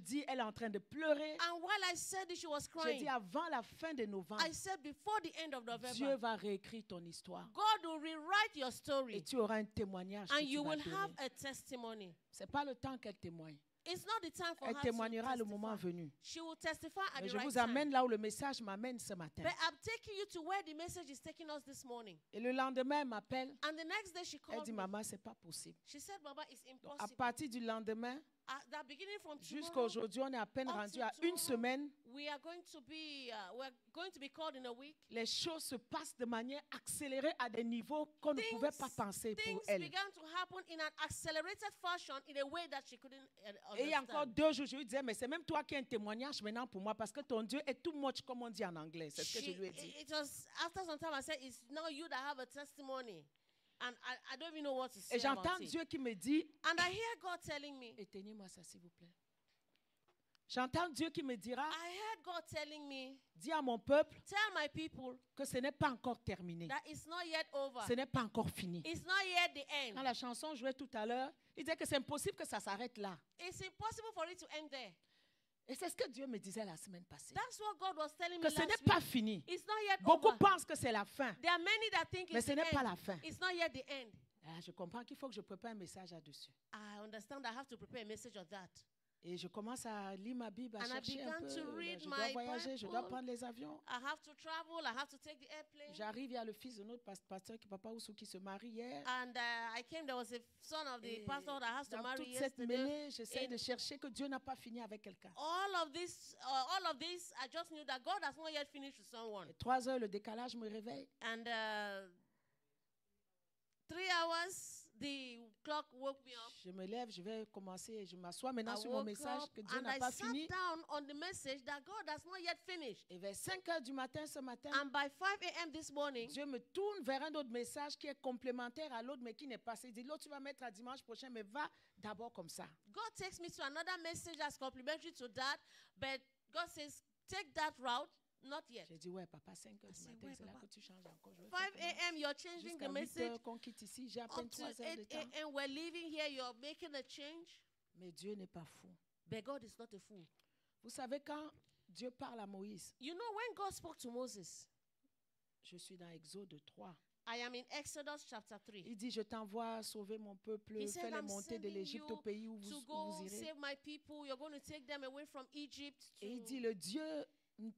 dis, elle est en train de pleurer. And while I said it, she was J'ai dit, crying. avant la fin de novembre, I said before the end of Dieu November, va réécrire ton histoire. God will rewrite your Et story tu auras un témoignage que and tu you vas will have donner. a testimony. Ce n'est pas le temps qu'elle témoigne. It's not the time for Elle her témoignera to le moment testify. venu. She will testify at Mais the je right vous time. amène là où le message m'amène ce matin. But I'm taking you to where the message is taking us this morning. Et le lendemain, elle m'appelle. And the next day she Elle called dit, me. maman, ce n'est pas possible. She said, Baba, it's Donc, à impossible. partir du lendemain, That beginning from jusqu'à tomorrow, aujourd'hui, on est à peine up rendu to à une tomorrow, semaine. we're going to be called in a week. Les choses se passent de manière accélérée à des niveaux qu'on ne pouvait pas penser pour Things elle. began to happen in an accelerated fashion in a way that she couldn't Et il y a encore understand. 2 jours, je lui disais, mais c'est même toi qui as un témoignage maintenant pour moi, parce que ton Dieu est too much, comme on dit en anglais. C'est ce que je lui ai dit. It was after some time I said, it's now you that have a testimony. And I don't even know what to say Et j'entends about it. Dieu qui me dit, And I hear God telling me, éteignez-moi ça s'il vous plaît. J'entends Dieu qui me dira, I heard God telling me, dis à mon peuple tell my people que ce n'est pas encore terminé. that it's not yet over. Ce n'est pas encore fini. It's not yet the Quand end. la chanson jouait tout à l'heure, il disait que c'est impossible que ça s'arrête là. It's impossible for it to end there. Et c'est ce que Dieu me disait la semaine passée. That's what God was telling me Que ce last n'est week. pas fini. It's not yet Beaucoup over. pensent que c'est la fin. There are many that think Mais it's ce the n'est pas end. la fin. It's not yet the end. Ah, je comprends qu'il faut que je prépare un message là-dessus. I understand I have to prepare a message of that. Et je commence à lire ma Bible, à And I chercher un began peu. to read Je dois my voyager, je dois Bible. prendre les avions. I have to travel. I have to take the airplane. J'arrive, il y a le fils de notre pasteur, Papa Oussou, qui se marie hier. And I came. There was a son of the Et pastor that has to dans marry toute cette yesterday. mêlée, j'essaie in- de chercher que Dieu n'a pas fini avec quelqu'un. All of this, I just knew that God has not yet finished with someone. Et 3 heures, le décalage me réveille. And 3 hours, the clock woke me up. Je me lève, je vais commencer et je m'assois maintenant I sur mon woke message up que Dieu and n'a I pas sat fini. down on the message that God has not yet finished. Et vers 5 heures du matin ce matin, And by 5 a.m. this morning, Dieu me tourne vers un autre message qui est complémentaire à l'autre, mais qui n'est pas. Il dit, l'autre, tu vas mettre à dimanche prochain, mais va d'abord comme ça. God takes me to another message that's complementary to that, but God says, take that route, not yet. J'ai dit, ouais, papa, 5 heures I du said, matin, ouais, c'est là papa. que tu changes encore. Je vais 5 faire comment? a.m., you're changing Jusqu'à the 8 message. heures qu'on quitte ici, j'ai à peine Up to 3 heures de 8 temps. a.m., we're leaving here, you're making a change. Mais Dieu n'est pas fou. But God is not a fool. Vous savez, quand Dieu parle à Moïse, You know, when God spoke to Moses, je suis dans Exode 3. I am in Exodus chapter 3. Il dit, je t'envoie sauver mon peuple, He said, fais-les I'm monter de sending l'Égypte you au pays où to vous go irez. save my people. You're going to take them away from Egypt. Et il To... dit, le Dieu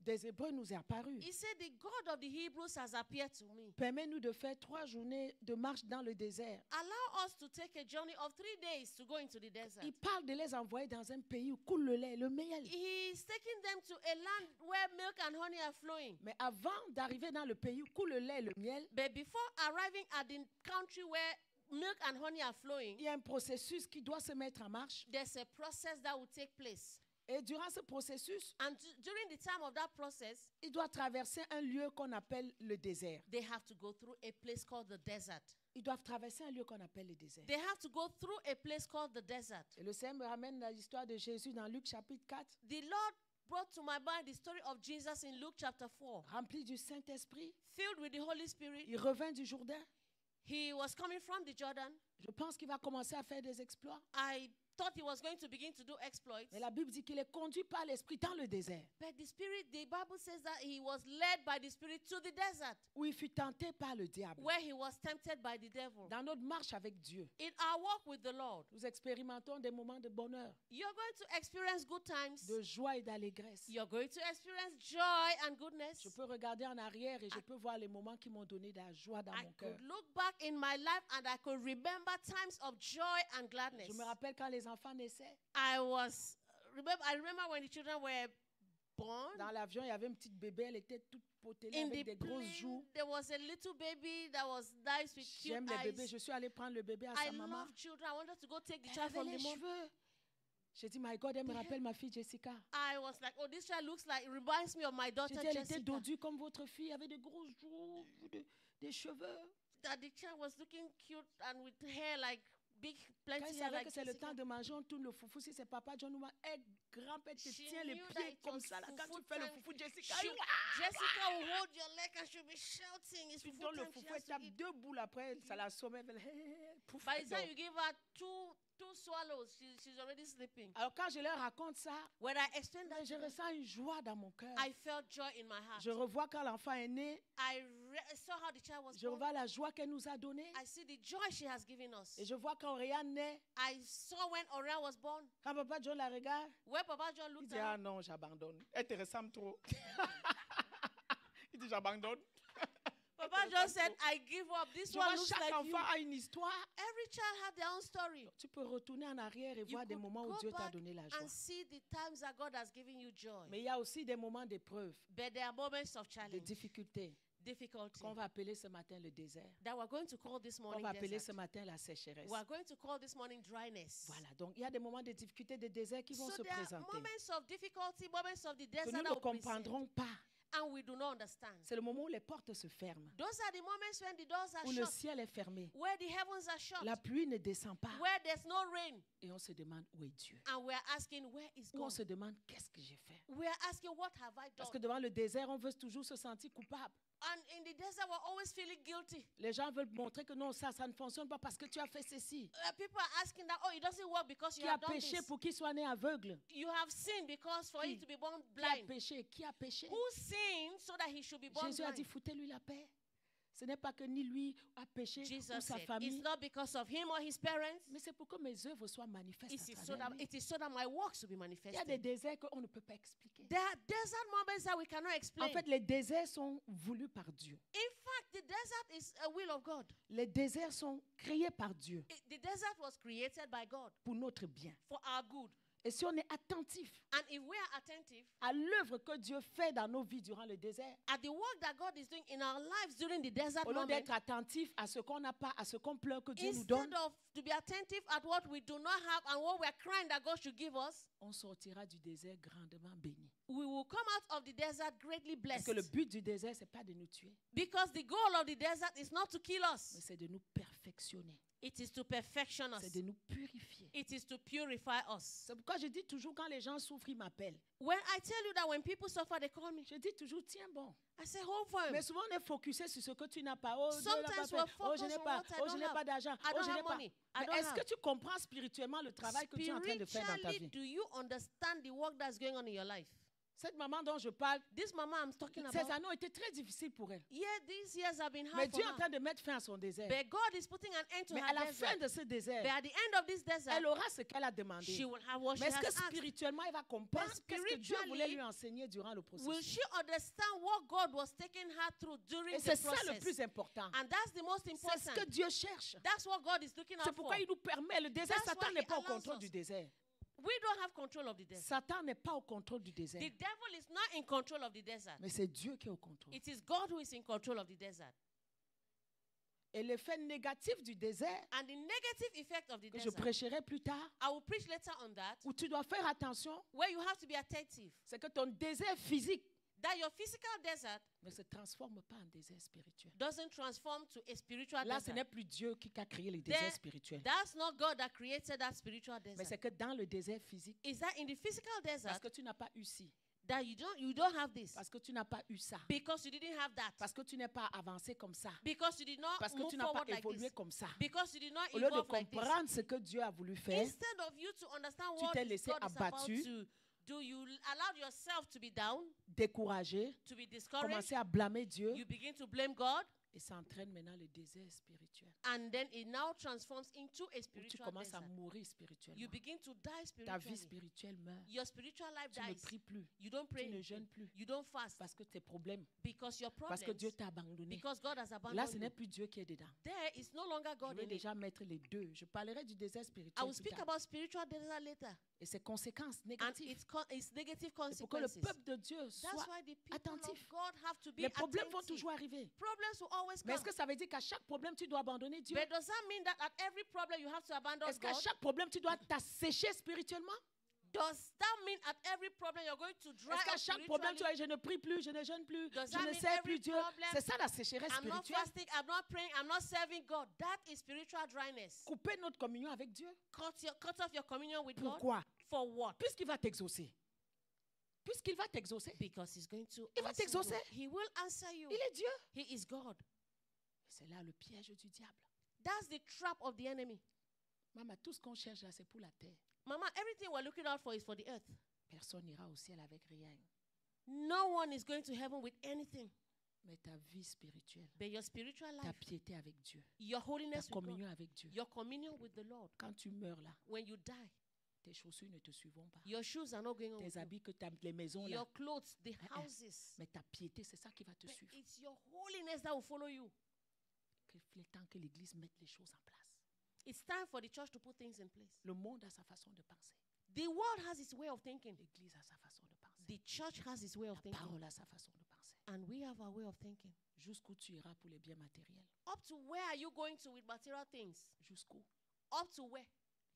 des Hébreux nous est apparu. He said, the God of the Hebrews has appeared to me. Permets-nous de faire 3 journées de marche dans le désert. Allow us to take a journey of 3 days to go into the desert. Il parle de les envoyer dans un pays où coule le lait, le miel. He's taking them to a land where milk and honey are flowing. Mais avant d'arriver dans le pays où coule le lait et le miel, But before arriving at the country where milk and honey are flowing, il y a un processus qui doit se mettre en marche. there's a process that will take place. Et durant ce processus, And during the time of that process, il doit traverser un lieu qu'on appelle le désert. they have to go through a place called the desert. Ils doivent traverser un lieu qu'on appelle le désert. They have to go through a place called the desert. Et le Seigneur me ramène à l'histoire de Jésus dans Luc chapitre 4, The Lord brought to my mind the story of Jesus in Luke chapter 4. rempli du Saint-Esprit. Filled with the Holy Spirit, Il revint du Jourdain. he was coming from the Jordan. Je pense qu'il va commencer à faire des exploits. I thought he was going to begin to do exploits. Mais la Bible dit qu'il est conduit par l'Esprit dans le désert, But the Bible says that he was led by the Spirit to the desert, où il fut tenté par le diable. where he was tempted by the devil. Dans notre marche avec Dieu, In our walk with the Lord, nous expérimentons des moments de bonheur, you're going to experience good times. de joie et d'allégresse. You're going to experience joy and goodness. Je peux regarder en arrière et je peux voir les moments qui m'ont donné de la joie dans I mon cœur. could look back in my life and I could remember times of joy and gladness. Je me rappelle quand les enfants naissaient. I remember when the children were born. Dans l'avion, il y avait une petite bébé, elle était toute potelée In avec the des grosses plane, joues. there was a little baby that was nice with cute J'aime les bébés. eyes. Je suis allée prendre le bébé à I sa maman. love children. I wanted to go take the Elle child avait from les the mom. cheveux. J'ai dit, my God, elle me rappelle ma fille Jessica. I was like, oh, this child looks like, it reminds me of my daughter J'ai dit, elle était Jessica. dodue comme votre fille, avec des grosses joues, des cheveux. That the child was looking cute and with hair like plenty Quand il hair savait like que c'est le Jessica. temps de manger, on tourne le foufou. Si c'est papa John Numa, grand-père te She tient les knew that pieds it comme was ça. Là, quand fufu tu fais le time. foufou, Jessica, She- Jessica will hold your leg and she'll be shouting. It's tu fufu donnes le time. She foufou, has elle to tape eat. 2 boules après, ça la sommeille. Elle fait, hé, hé, pouf, By elle the time dort. you give her two swallows, she's already sleeping. Alors quand je leur raconte ça, When I explained mais that, je to them, ressens une joie dans mon cœur. I felt joy in my heart. Je revois quand l'enfant est né, I saw how the child was je born. revois la joie qu'elle nous a donnée. I see the joy she has given us. Et je vois quand Réan naît, I saw when Aurea was born, quand papa John la regarde, where Papa John il looked dit, at ah her. non, j'abandonne. Elle te ressemble trop. Il dit, j'abandonne. Papa John said, I give up. This Je one vois looks chaque like you. enfant a une histoire. Every child had their own story. Tu peux retourner en arrière et You voir des could moments où go Dieu t'a back donné la joie. and see the times that God has given you joy. Mais il y a aussi des moments d'épreuve, But there are moments of de challenge, difficultés, difficulty, qu'on va appeler ce matin le désert, that we're going to call this qu'on morning va appeler ce desert. matin la sécheresse. We're going to call this morning dryness. Voilà, donc il y a des moments de difficulté, de désert qui vont So se there are présenter, moments of difficulty, moments of the que desert nous that ne will present, comprendrons pas. and we do not understand. C'est le moment où les portes se ferment, Those are the moments when the doors are où le shut, ciel est fermé, where the heavens are shut, la pluie ne descend pas, where there's no rain, et on se demande où est Dieu. and we're asking, where is Où on God? se demande qu'est-ce que j'ai fait. We're asking, what have I Parce done? que devant le désert, on veut toujours se sentir coupable. And in the desert, we're always feeling guilty. Les gens veulent montrer que non, ça ne fonctionne pas parce que tu as fait ceci. People are asking that, oh, it doesn't work because you Qui a have done péché this. pour qu'il soit né aveugle? You have sinned because for Qui? you to be born Qui a blind. péché? Qui a péché? Who sinned so that he should be born Jésus a dit, blind? foutez-lui la paix. Ce n'est pas que ni lui a péché ou Jesus sa said, it's famille, not because of him or his parents. mais c'est pour que mes œuvres soient manifestes It à is, travers lui. it is so that my works will be Il y a manifested. des déserts qu'on ne peut pas expliquer. There are desert moments that we cannot En explain. fait, les déserts sont voulus par Dieu. In fact, the desert is a will of God. Les déserts sont créés par Dieu The desert was created by God pour notre bien. for our good. Et si on est attentif And if we are attentive à l'œuvre que Dieu fait dans nos vies durant le désert, at the work that God is doing in our lives during the desert au lieu moment, d'être attentif à ce qu'on n'a pas, à ce qu'on pleure que Dieu nous donne, instead of to be attentive at what we do not have and what we are crying that God should give us, on sortira du désert grandement béni. we will come out of the desert greatly Parce blessed. que le but du désert, ce n'est pas de nous tuer, Because the goal of the desert is not to kill us. mais c'est de nous perfectionner. It is to perfection us. C'est de nous purifier. It is to purify us. C'est pourquoi je dis toujours, quand les gens souffrent, ils m'appellent. When I tell you that when people suffer, they call me. Je dis toujours, tiens bon. I say, hold firm. Mais souvent, on est focusé sur ce que tu n'as pas. Oh, Dieu n'a pas Sometimes fait. we're Oh, je focused n'ai on pas. what I Oh, je don't n'ai pas have. d'argent. I Oh, don't je n'ai have pas. money. I Mais don't est-ce have. que tu comprends spirituellement le travail que tu es en train de faire dans ta Spiritually, vie? do you understand the work that's going on in your life? Cette maman dont je parle, This mama I'm talking ces about, années ont été très difficiles pour elle. yeah, these years have been Mais hard for Dieu est en her. train de mettre fin à son désert. But God is putting an end to Mais her à la desert. fin de ce désert, But at the end of this desert, elle aura ce qu'elle a demandé. she will have what she Mais est-ce has que asked. spirituellement, elle va comprendre But qu'est-ce que Dieu voulait spiritually, lui enseigner durant le Will processus? she understand what God was taking her through during Et the c'est ça le process? plus important. And that's the most C'est ce important. que Dieu cherche. That's what God is looking C'est out for. pourquoi il nous permet. Le désert, That's Satan why n'est he pas au allows contrôle us. du désert. We don't have control of the desert. Satan n'est pas au contrôle du désert. The devil is not in control of the desert. Mais c'est Dieu qui est au contrôle. It is God who is in control of the desert. Et l'effet négatif du désert, And the negative effect of the que je desert, prêcherai plus tard, I will preach later on that, où tu dois faire attention, where you have to be attentive. c'est que ton désert physique That your physical desert ne se transforme pas en désert spirituel. doesn't transform to a spiritual Là, ce desert. n'est plus Dieu qui a créé les déserts There- spirituels. That's not God that created that spiritual Mais desert. c'est que dans le désert physique, Is that in the physical parce desert que tu n'as pas eu ci, that you don't have this? parce que tu n'as pas eu ça, Because you didn't have that. parce que tu n'es pas avancé comme ça, Because you did not parce que move tu n'as pas forward like évolué this. comme ça. Because you did not Au lieu de evolve like this. comprendre ce que Dieu a voulu faire, Instead of you to understand tu what t'es laissé God is about abattu. to do, you allowed yourself to be down, découragé, to be discouraged. commencer à blâmer Dieu, You begin to blame God, et ça entraîne maintenant le désert spirituel, and then it now transforms into a où tu spiritual commences à desert. mourir You spirituellement. begin to die Ta vie spiritually. spirituelle meurt. Your spiritual life Tu ne dies. pries plus, You don't tu pray. ne jeûnes plus, You don't fast. parce que tes problèmes, Because your parce que problems, Dieu t'a abandonné. because God has Là, abandoned ce n'est you. plus Dieu qui est dedans. There is no longer Je God vais in it. déjà mettre les deux. Je parlerai du désert I spirituel will plus speak tard. about spiritual desert later. Et ses conséquences And négatives. its negative Et pour que le consequences. peuple de Dieu That's soit why the people attentif. of God have to be Les problèmes vont attentive. toujours arriver. Problems will always Mais come. est-ce que ça veut dire qu'à chaque problème, tu dois abandonner Dieu? But does that mean that at every problem you have to abandon Est-ce qu'à God? chaque problème, tu dois t'assécher spirituellement? Does that mean at every problem you're going to dry Est-ce qu'à up chaque problème, tu spiritually? vas dire, je ne prie plus, je ne jeûne plus, Does je that ne mean sers every plus Dieu? problem, C'est ça la sécheresse I'm not spirituelle. fasting, I'm not praying, I'm not serving God. That is spiritual dryness. Couper notre communion avec Dieu. Cut off your communion with God. Pourquoi? For what? Puisqu'il va t'exaucer. Puisqu'il va t'exaucer. Because he's going to Il va answer you. t'exaucer. He will answer you. Il est Dieu. He is God. C'est là le piège du diable. That's the trap of the enemy. Maman, tout ce qu'on cherche là, c'est pour la terre. Mama, everything we're looking out for is for the earth. Personne n'ira au ciel avec rien. No one is going to heaven with anything. Mais ta vie spirituelle, But your spiritual ta life, piété avec Dieu, your ta holiness with God, communion avec Dieu. your communion with the Lord. Quand tu meurs là, When you die, tes chaussures ne te suivront pas. your shoes are not going on with Tes you. habits que tu as, les maisons là. Your clothes, the Eh, houses. Mais ta piété, c'est ça qui va te But suivre. it's your holiness that will follow you. Il est temps que l'Église mette les choses en place. It's time for the church to put things in place. Le monde a sa façon de penser. The world has its way of thinking. L'Église a sa façon de penser. The church has its way of La thinking. parole a sa façon de penser. And we have our way of thinking. Jusqu'où tu iras pour les biens matériels? Up to where are you going to with material things? Jusqu'où? Up to where?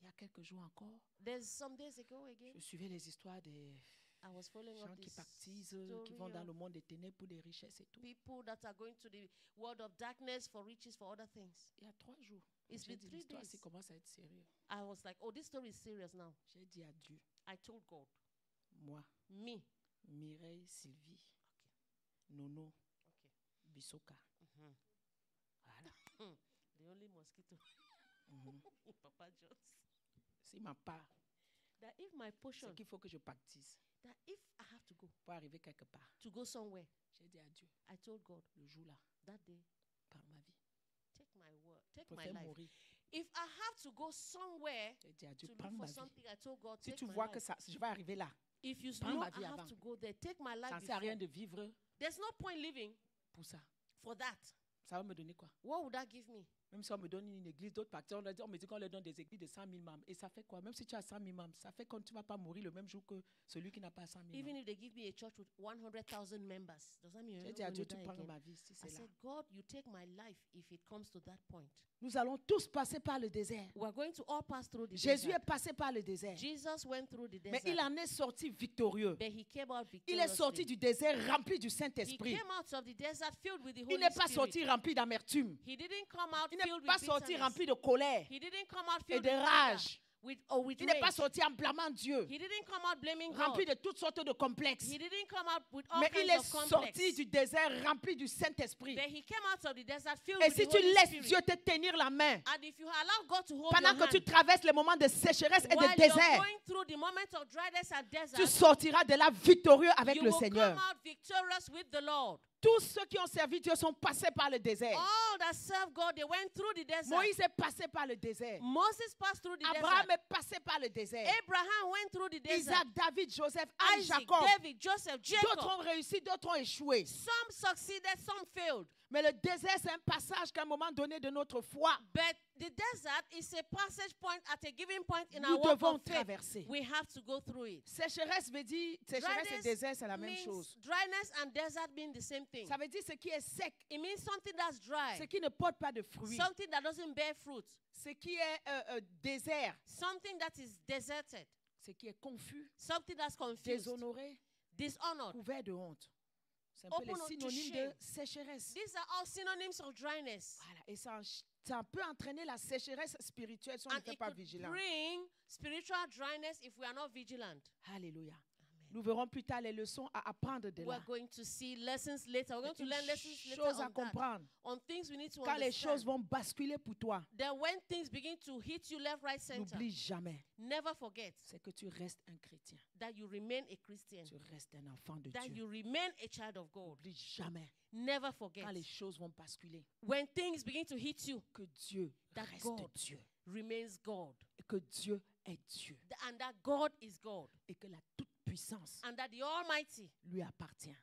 Il y a quelques jours encore, There's some days ago again, je suivais les histoires des I was following gens up qui this baptisent, story qui vont dans of le monde des ténèbres pour des richesses et tout. people that are going to the world of darkness for riches, for other things. Il y a 3 jours, It's j'ai been dit 3 l'histoire days. s'il commence à être sérieux. I was like, oh, this story is serious now. J'ai dit à Dieu, I told God, moi, me. Mireille, Sylvie, Nono, Okay. Bisoka. Mhm. Voilà. The only mosquito. Mhm. Papa Jones. C'est ma part. That if my portion, C'est qu'il faut que je baptise that if I have to go pour arriver quelque part. to go somewhere, J'ai dit à Dieu, I told God le jour là, that day, par ma vie, take my word, take je my préfère life. mourir. If I have to go somewhere J'ai dit à to Dieu, look prends for ma vie. something, I told God, Si take tu my vois life. que ça, je vais arriver là, If you prends know ma I vie have avant. to go there, take my life ça ne sert à rien before. de vivre There's no point living pour ça. for that. Ça va me donner quoi? What would that give me? Même si on me donne une église, d'autres pasteurs, on me dit qu'on leur donne des églises de 100 000 membres. Et ça fait quoi? Même si tu as 100 000 membres, ça fait que tu ne vas pas mourir le même jour que celui qui n'a pas 100 000 Even membres. if they give me a church with 100,000 members, does that mean you're J'ai not dit à going Dieu, to tu die prends again? ma vie si I c'est là. said, God, you take my life if it comes to that point. Nous allons tous passer par le désert. We're going to all pass through the Jésus desert. est passé par le désert. Jesus went through the Mais desert, il en est sorti victorieux. but he came out Il est sorti victoriously. du désert rempli du He Saint-Esprit. came out of the desert filled with the Il Holy n'est pas Spirit. sorti rempli d'amertume. He didn't come out Il n'est filled pas with sorti bitterness. rempli de colère He didn't come out et filled de with anger, rage. with Il n'est pas rage. sorti en blâmant Dieu, He didn't come out blaming rempli God. de toutes sortes de complexes. He didn't come out with all Mais il kinds est of complex. sorti du désert rempli du Saint-Esprit. But he came out of the desert filled Et with si the tu Holy laisses Spirit. Dieu te tenir la main, And if you allow God to hold pendant your que tu hand, traverses les moments de sécheresse et while de you're désert, going through the moment of dryness and tu desert, sortiras de là victorieux avec you le will Seigneur. come out victorious with the Lord. Tous ceux qui ont servi Dieu sont passés par le désert. All that serve God, they went through the desert. Moïse est passé par le désert. Moses passed through the Abraham desert. est passé par le désert. Abraham went through the desert. Isaac, David, Joseph, Anne, Isaac, Jacob. David, Joseph, D'autres Jacob. ont réussi, d'autres ont échoué. Some succeeded, some failed. Mais le désert, c'est un passage qu'à un moment donné de notre foi, But the desert is a passage point at a given point in nous our walk devons of faith. traverser. We have to go through it. Sécheresse veut dire, sécheresse et Dryness désert, c'est la même means chose. dryness and desert mean the same thing. Ça veut dire ce qui est sec, It means something that's dry, ce qui ne porte pas de fruits, something that doesn't bear fruit, ce qui est désert, something that is deserted, ce qui est confus, something that's confused, déshonoré, dishonored. couvert de honte. C'est un peu Open les to synonymes de shame. sécheresse. These are all synonyms of dryness. Voilà. Et ça peut entraîner la sécheresse spirituelle si on And n'était it pas could vigilant. bring spiritual dryness if we are not vigilant. Alléluia. Amen. Nous verrons plus tard les leçons à apprendre de là. We're going to see lessons later. We're going to Une learn lessons later chose à on that. comprendre. On things we need to Quand les choses understand. vont basculer pour toi, Then when things begin to hit you left, right, center, n'oublie jamais, never forget c'est que tu restes un chrétien. that you remain a Christian, Tu restes un enfant de that Dieu. you remain a child of God. N'oublie jamais, Never forget. quand les choses vont basculer, When things begin to hit you, que Dieu That reste God Dieu. remains God. Et que Dieu est Dieu. And that God is God. Et que la toute-puissance And that the Almighty, lui appartient.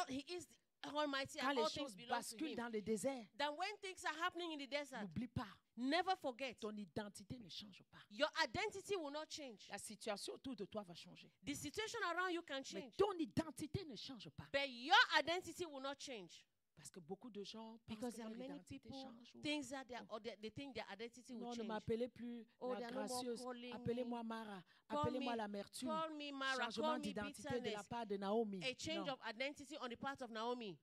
He is the Almighty Quand and les all things choses belong to basculent Him. dans le désert, Then when things are happening in the desert, n'oublie pas, never forget. ton identité ne change pas. Your identity will not change. La situation autour de toi va changer. The situation around you can Mais change. ton identité ne change pas. But your identity will not change. Parce que beaucoup de gens pensent Because que there are leur many identité people change. ou- things that they think their identity will Non, ne change. m'appelez plus Oh, la they are no more gracieuse. calling Appelez-moi Mara. Call Appelez-moi me- l'amertume. Call me Mara, Changement call me d'identité de la bitterness. part de Naomi. A change Non, of identity on the part of Naomi.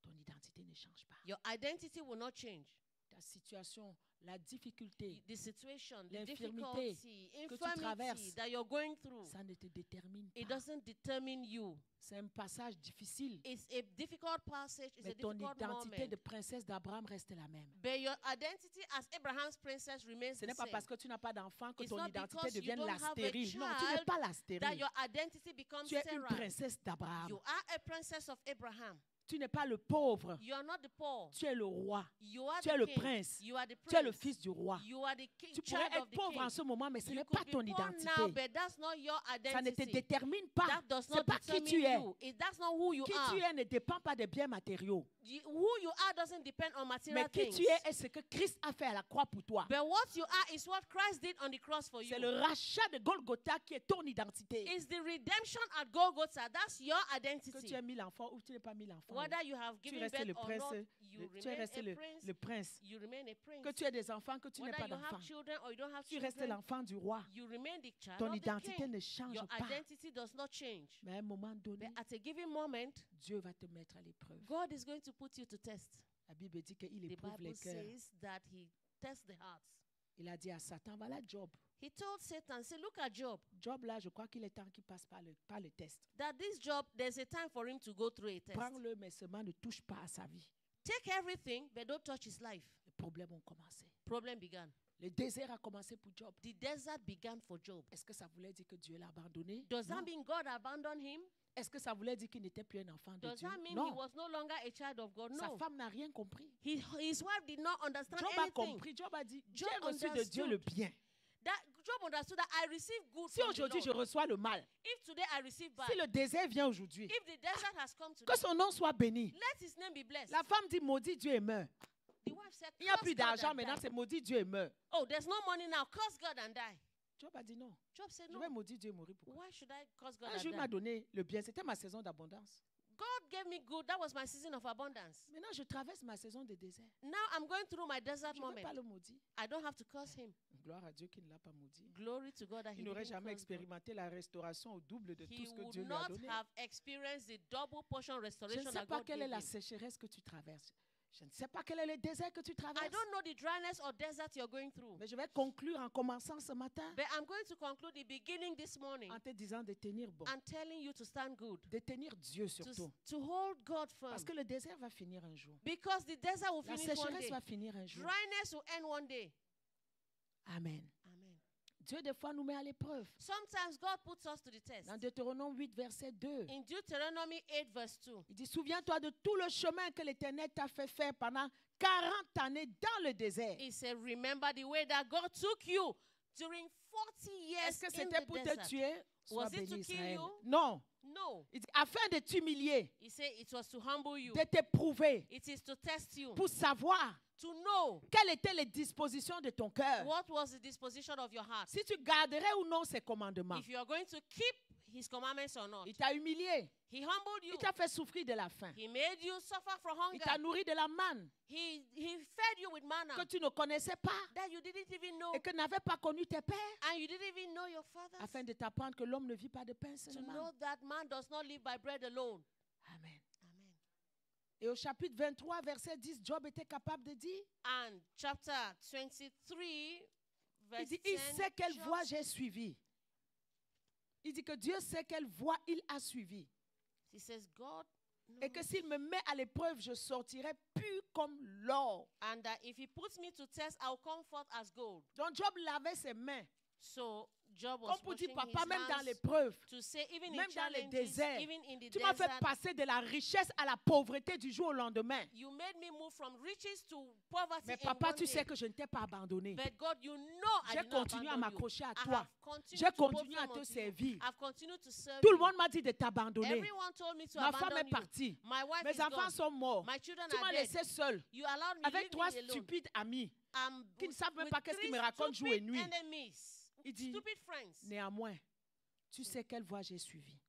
ton identité ne change pas. Your identity will not change. Ta situation, la difficulté, The situation, the L'infirmité difficulty, que tu infirmity traverses, that you're going through, ça ne te détermine it pas. doesn't determine you. C'est un passage difficile. It's a difficult passage, it's Mais a ton difficult identité moment. de princesse d'Abraham reste la même. But your identity as Abraham's princess remains Ce the n'est pas same. parce que tu n'as pas d'enfant que It's ton not identité because you devienne don't la have a stérile. Non, tu n'es child pas la That stérile. your identity becomes Tu es une sterile. princesse d'Abraham. You are a princess of Abraham. Tu n'es pas le pauvre. You are not the poor. Tu es le roi. You are Tu es the le king. prince. You are the Tu es le prince. fils du roi. You are the king, Tu pourrais child être of the pauvre en king. ce moment, mais ce You n'est could pas be ton poor identité. now, but that's not your Ça ne te identity. détermine pas. That does C'est not pas qui determine tu es. you. That's not who you Qui are. tu es ne dépend pas des biens matériaux. Who you are doesn't depend on material Mais qui things. tu es est ce que Christ a fait à la croix pour toi. But what you are is what Christ did on the cross for you. C'est le rachat de Golgotha qui est ton identité. It's the redemption at Golgotha. That's your Que identity. tu aies 1000 enfants ou tu n'aies pas 1000 enfants. Whether you have Tu given restes birth le or prince. not, you Tu es remain resté a le prince. prince. You remain a prince. Que tu aies des enfants, que tu n'aies Whether pas you have d'enfants. children or you don't have Tu restes children, l'enfant du roi. you remain the child Ton of the identité king. ne change Your pas. identity does not change. Mais à un moment donné, But at a given moment, Dieu va te mettre à l'épreuve. God is going to put you to test. La Bible dit qu'il The éprouve Bible les cœurs. says that he tests the hearts. Il a dit à Satan, voilà Job. He told Satan, say, look at Job. Job, là, je crois qu'il est temps qu'il passe par le test. That this Job, there's a time for him to go through a test. Prends-le, mais seulement ne touche pas à sa vie. Take everything, but don't touch his life. Les problèmes ont commencé. Problem began. Le désert a commencé pour Job. The desert began for Job. Est-ce que ça voulait dire que Dieu l'a abandonné? Does Non. that mean God abandoned him? Est-ce que ça voulait dire qu'il n'était plus un enfant de Does Dieu? that mean he Non. was no longer a child of God? Sa No. femme n'a rien compris. His wife did not understand Job a anything. compris. Job a dit, j'ai Job reçu de Dieu understood. le bien. That Job understood that I receive good Si from the aujourd'hui je Lord. reçois le mal, If today I receive bad, si le désert vient aujourd'hui, if the desert has come to que son nom soit béni. let his name be blessed. La femme dit, maudit Dieu et meurt. The wife said, Il n'y a curse plus God d'argent and maintenant, die. c'est maudit Dieu et meurt. Oh, there's no money now. Curse God and die. Job a dit non. Job said, Je no. vais maudire Dieu et mourir. Pourquoi? Why should I curse God Un and jour, il m'a die? donné le bien. C'était ma saison d'abondance. God gave me good. That was my season of abundance. Maintenant, je traverse ma saison de désert. Now I'm going through my desert Je ne vais moment. pas le maudire. I don't have to curse him. Gloire à Dieu qui ne l'a pas maudit. Glory to God that he Il n'aurait didn't jamais curse God. expérimenté la restauration au double de He tout ce que would Dieu lui a not donné. have experienced the double portion Je restoration ne sais that pas God quelle gave est la him. sécheresse que tu traverses. Je ne sais pas quel est le désert que tu I traverses. don't know the dryness or desert you're going through. Mais je vais conclure en commençant ce matin But I'm going to conclude the beginning this morning en te disant de tenir bon. and telling you to stand good, De tenir Dieu surtout. to hold God firm. Parce que le désert va finir un jour. Because the desert will La finish one sécheresse day. va finir un jour. Dryness will end one day. Amen. Amen. Dieu, des fois, nous met à l'épreuve. Sometimes God puts us to the test. Dans Deutéronome 8, verset 2, In Deuteronomy 8, verse 2, il dit, souviens-toi de tout le chemin que l'Éternel t'a fait faire pendant 40 années dans le désert. he said, remember the way that God took you during 40 years Est-ce que in c'était the pour te desert. tuer? Sois Was it béni, to kill Israël. you? Non. No. Il dit, afin de t'humilier, He said it was to humble you. de t'éprouver, It is to test you. pour savoir To know quelles étaient les dispositions de ton cœur. what was the disposition of your heart. Si tu garderais ou non ses commandements. If you are going to keep his commandments or not. Il t'a humilié. He humbled you. Il t'a fait souffrir de la faim. He made you suffer from Il t'a hunger. nourri de la manne He fed you with manna que tu ne connaissais pas that you didn't even know. et que n'avaient pas connu tes pères, And you didn't even know your fathers. afin de t'apprendre que l'homme ne vit pas de pain To seulement. know that man does not live by bread alone. Amen. Amen. Et au chapitre 23, verset 10, Job était capable de dire, And chapter 23, verse il dit, 10. il sait quelle Job voie j'ai suivi. Il dit que Dieu sait quelle voie il a suivi. He says, God Et que knows. s'il me met à l'épreuve, je sortirai pur comme l'or. And that if he puts me to test, I'll come forth as gold. Donc Job lavait ses mains. So Job was Comme pour dire, washing papa, his même dans hands l'épreuve, to say, even même in dans les challenges, déserts, even in the tu m'as fait desert, passer de la richesse à la pauvreté du jour au lendemain. you made me move from riches to poverty Mais in papa, one tu day. sais que je ne t'ai pas abandonné. But God, you know I J'ai did not continué à abandon you. m'accrocher à I toi. have continued J'ai to hold continué à firm te unto you. servir. I've continued to serve Tout le you. monde m'a dit de t'abandonner. Everyone told me to Ma femme abandon est you. partie. My wife Mes is enfants gone. sont morts. My children Tu are m'as dead. laissé seul You allowed me avec leave trois me alone. stupides amis I'm qui ne savent même with pas qu'est-ce qu'ils me three racontent jour et stupid nuit. enemies. Il dit, Stupid friends. néanmoins, tu sais quelle voie j'ai suivie.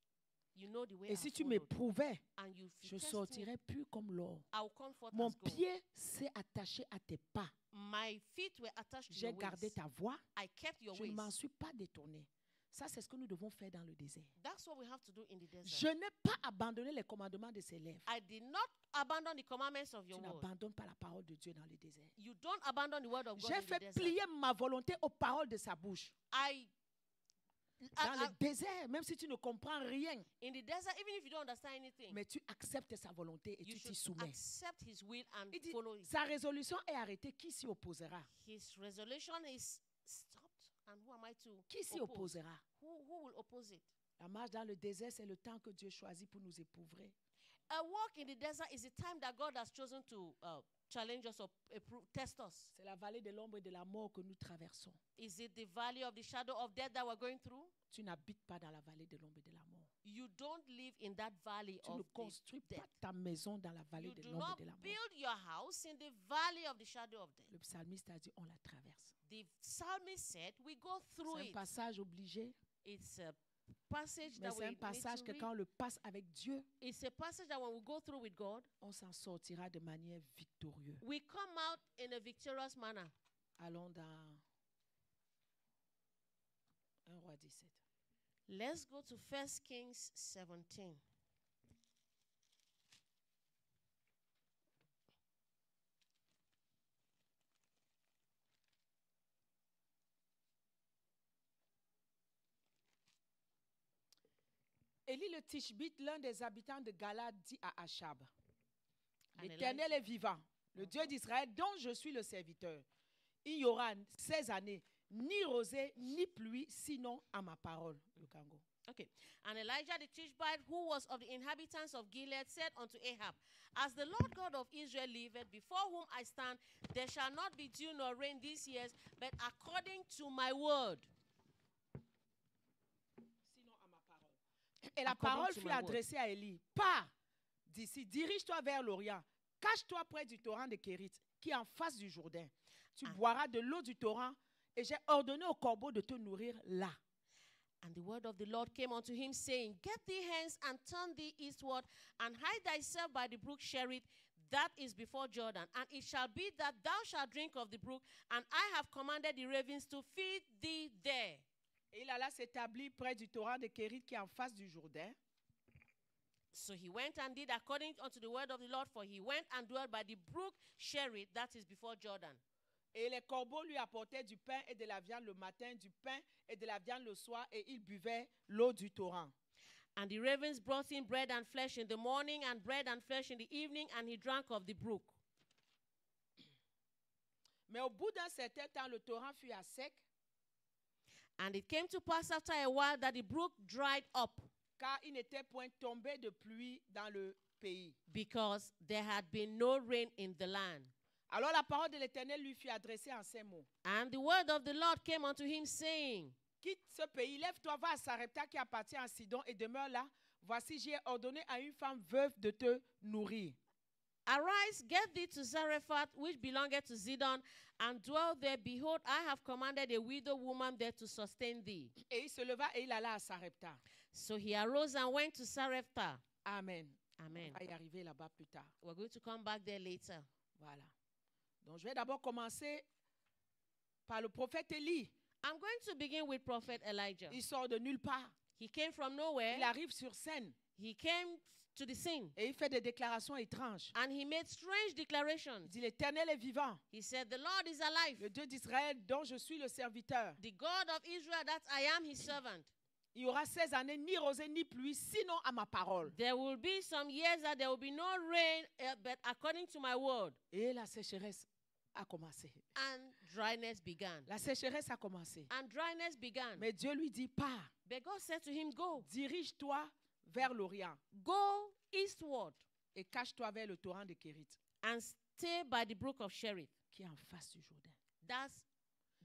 You know the way Et I si tu followed. m'éprouvais, And you je test me, sortirais plus comme l'or. I will come forth Mon as gold. pied s'est attaché à tes pas. My feet were attached to J'ai your gardé ways. ta voix. I kept your Je ne m'en ways. suis pas détourné. Ça, c'est ce que nous devons faire dans le désert. That's what we have to do in the desert. Je n'ai pas abandonné les commandements de ses lèvres. I did not abandon the commandments of Tu your word. n'abandonnes pas la parole de Dieu dans le désert. You don't abandon the word of God J'ai in the fait desert. plier ma volonté aux paroles de sa bouche. Dans le désert, même si tu ne comprends rien, In the desert, even if you don't understand anything, mais tu acceptes sa volonté et you tu t'y should soumets. accept his will and Il dit, follow it. sa résolution est arrêtée. Qui s'y opposera? His resolution is stopped. And who am I to Qui s'y oppose? opposera? Who will oppose it? La marche dans le désert, c'est le temps que Dieu choisit pour nous éprouver. A walk in the desert is a time that God has chosen to challenge us or test us. C'est la vallée de l'ombre et de la mort que nous traversons. Is it the valley of the shadow of death that we're going through? Tu n'habites pas dans la vallée de l'ombre et de la mort. You don't live in that valley Tu ne of construis death. pas ta maison dans la vallée You de do l'ombre not et de la mort. build your house in the valley of the shadow of death. Le psalmiste a dit, on la traverse. The psalmist said, we go through C'est un it. passage obligé, It's a passage mais that c'est we un need passage to que read. quand on le passe avec Dieu, It's a passage that when we go through with God, on s'en sortira de manière victorieuse. we come out in a victorious manner. Allons dans 1 Roi 17. Let's go to 1 Kings 17. Élie le Tishbite, l'un des habitants de Galade, dit à Achab, And l'Éternel est vivant, le Dieu d'Israël dont je suis le serviteur. Il y aura 16 années, ni rosée, ni pluie, sinon à ma parole. Le Congo. Okay. And Elijah the Tishbite, who was of the inhabitants of Gilead, said unto Ahab, as the Lord God of Israel liveth, before whom I stand, there shall not be dew nor rain these years, but according to my word. Sinon à ma parole. Et la According parole to fut my word. adressée à Élie. Pars d'ici, dirige-toi vers l'Orient, cache-toi près du torrent de Kérit, qui est en face du Jourdain. Tu Ah. boiras de l'eau du torrent, et j'ai ordonné au corbeau de te nourrir là. And the word of the Lord came unto him, saying, get thee hence and turn thee eastward, and hide thyself by the brook Cherith, that is before Jordan. And it shall be that thou shalt drink of the brook, and I have commanded the ravens to feed thee there. Et il alla s'établir près du torrent de Kérit, qui est en face du Jourdain. So he went and did according unto the word of the Lord, for he went and dwelt by the brook Cherith, that is before Jordan. Et les corbeaux lui apportaient du pain et de la viande le matin, du pain et de la viande le soir, et il buvait l'eau du torrent. And the ravens brought him bread and flesh in the morning, and bread and flesh in the evening, and he drank of the brook. Mais au bout d'un certain temps, le torrent fut à sec, And it came to pass after a while that the brook dried up, car il n'était point tombé de pluie dans le pays. because there had been no rain in the land. Alors la parole de l'Éternel lui fut adressée en ces mots. And the word of the Lord came unto him, saying, Quitte ce pays, lève-toi, va à Sarepta qui appartient à Sidon et demeure là. Voici, j'ai ordonné à une femme veuve de te nourrir. Arise, get thee to Zarephath, which belongeth to Zidon, and dwell there. Behold, I have commanded a widow woman there to sustain thee. Et il se leva et il alla à Sarepta. So he arose and went to Zarephath. Amen. Amen. On va y arriver là-bas plus tard. We're going to come back there later. Voilà. Donc je vais d'abord commencer par le prophète Élie. I'm going to begin with Prophet Elijah. Il sort de nulle part. He came from nowhere. Il arrive sur scène He came to the scene, et il fait des déclarations étranges. and he made strange Il declarations. dit, l'Éternel est vivant, He said, the Lord is alive. le Dieu d'Israël dont je suis le serviteur. The God of Israel, that I am his servant. Il y aura 16 années, ni rosée ni pluie, sinon à ma parole. There will be some years that there will be no rain, but according to my word. Et la sécheresse a commencé. And dryness began. La sécheresse a commencé. And dryness began. Mais Dieu lui dit, pars, But God said to him, go. dirige-toi vers l'Orient Go eastward et cache-toi vers le torrent de Kérit, and stay by the brook of Cherith. qui est en face du Jourdain. That's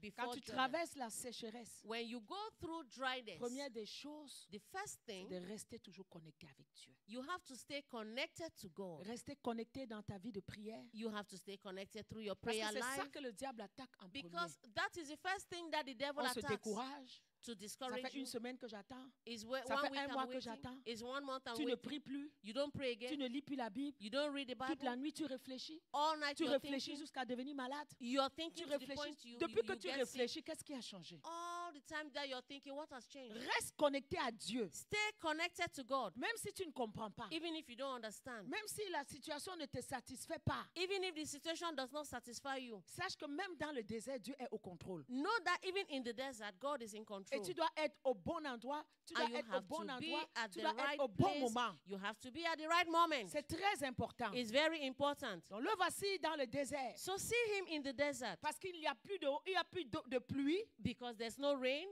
Quand before tu Jordan. traverses la sécheresse, When you go through dryness, première des choses, the first c'est thing, de rester toujours connecté avec Dieu. you have to stay connected to God. Rester connecté dans ta vie de prière. You have to stay connected through your Parce prayer que c'est ça life. que le diable attaque en premier. Because that is the first thing that the devil On se attacks. décourage, to Ça discourage fait une you. semaine que j'attends. Is Ça one fait week un I'm mois que waiting. j'attends. Is 1 month I'm Tu ne waiting. pries plus. You don't pray Tu again. ne lis plus la Bible. You don't read the Toute la Bible. nuit, tu réfléchis. All night Tu you're réfléchis thinking. jusqu'à devenir malade. You're Tu thinking to the réfléchis. point you Depuis que you tu get sick. réfléchis, qu'est-ce qui a changé? All the time that you're thinking, what has changed? Reste connecté à Dieu. Stay connected to God. Même si tu ne comprends pas. Even if you don't understand. Même si la situation ne te satisfait pas. Even if the situation does not satisfy you. Sache que même dans le désert, Dieu est au contrôle. Know that even in the desert, God is in Et control. tu dois être au bon endroit. Tu dois And you être au have bon to be endroit. at Tu the dois right être au bon place. moment. You have to be at the right moment. C'est très important. It's very important. Donc le voici dans le désert. So see him in the desert Parce qu'il n'y a plus d'eau, il n'y a plus de pluie, because there's no rain,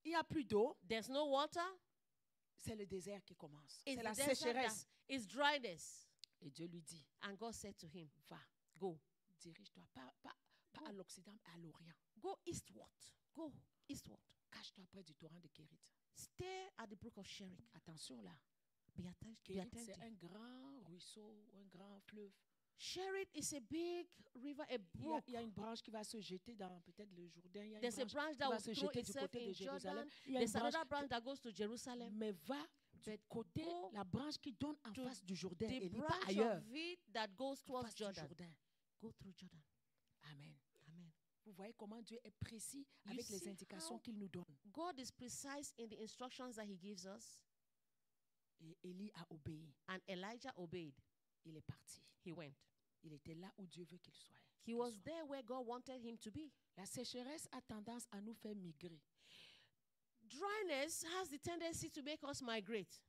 il n'y a plus d'eau. there's no water. C'est le désert qui commence. It's C'est the la desert that sécheresse. is dryness. Et Dieu lui dit, And God said to him, va, go. dirige-toi, pas à l'Occident, à l'Orient. Go eastward. Go eastward. Cache-toi près du torrent de Kérit. Stay at the brook of Sherek. Attention là. Be attentive. Be Kérit, c'est attentive. un grand ruisseau, un grand fleuve. Sherek is a big river, a Il brook. y a une branche qui va se jeter dans peut-être le Jourdain. Il y a une There's a branche branch qui that va will se throw jeter du itself côté de in Jérusalem. Jordan. Il y a une There's another branche, branch that goes to Jerusalem. mais va du But côté, go la branche qui donne en to face du Jourdain. The Et pas branch ailleurs. of it that goes En towards face du Jordan. Jourdain. Go through Jordan. Amen. Amen. Vous voyez comment Dieu est précis You avec les see indications how qu'il nous donne. God is precise in the instructions that he gives us. Et Élie a obéi. And Elijah obeyed. Il est parti. He went. Il était là où Dieu veut qu'il soit. He was there where God wanted him to be. La sécheresse a tendance à nous faire migrer. Dryness has the tendency to make us migrate.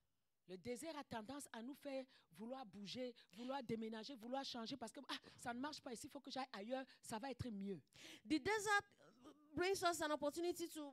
Le désert a tendance à nous faire vouloir bouger, vouloir déménager, vouloir changer parce que ça ne marche pas ici, il faut que j'aille ailleurs, ça va être mieux. The desert brings us an opportunity to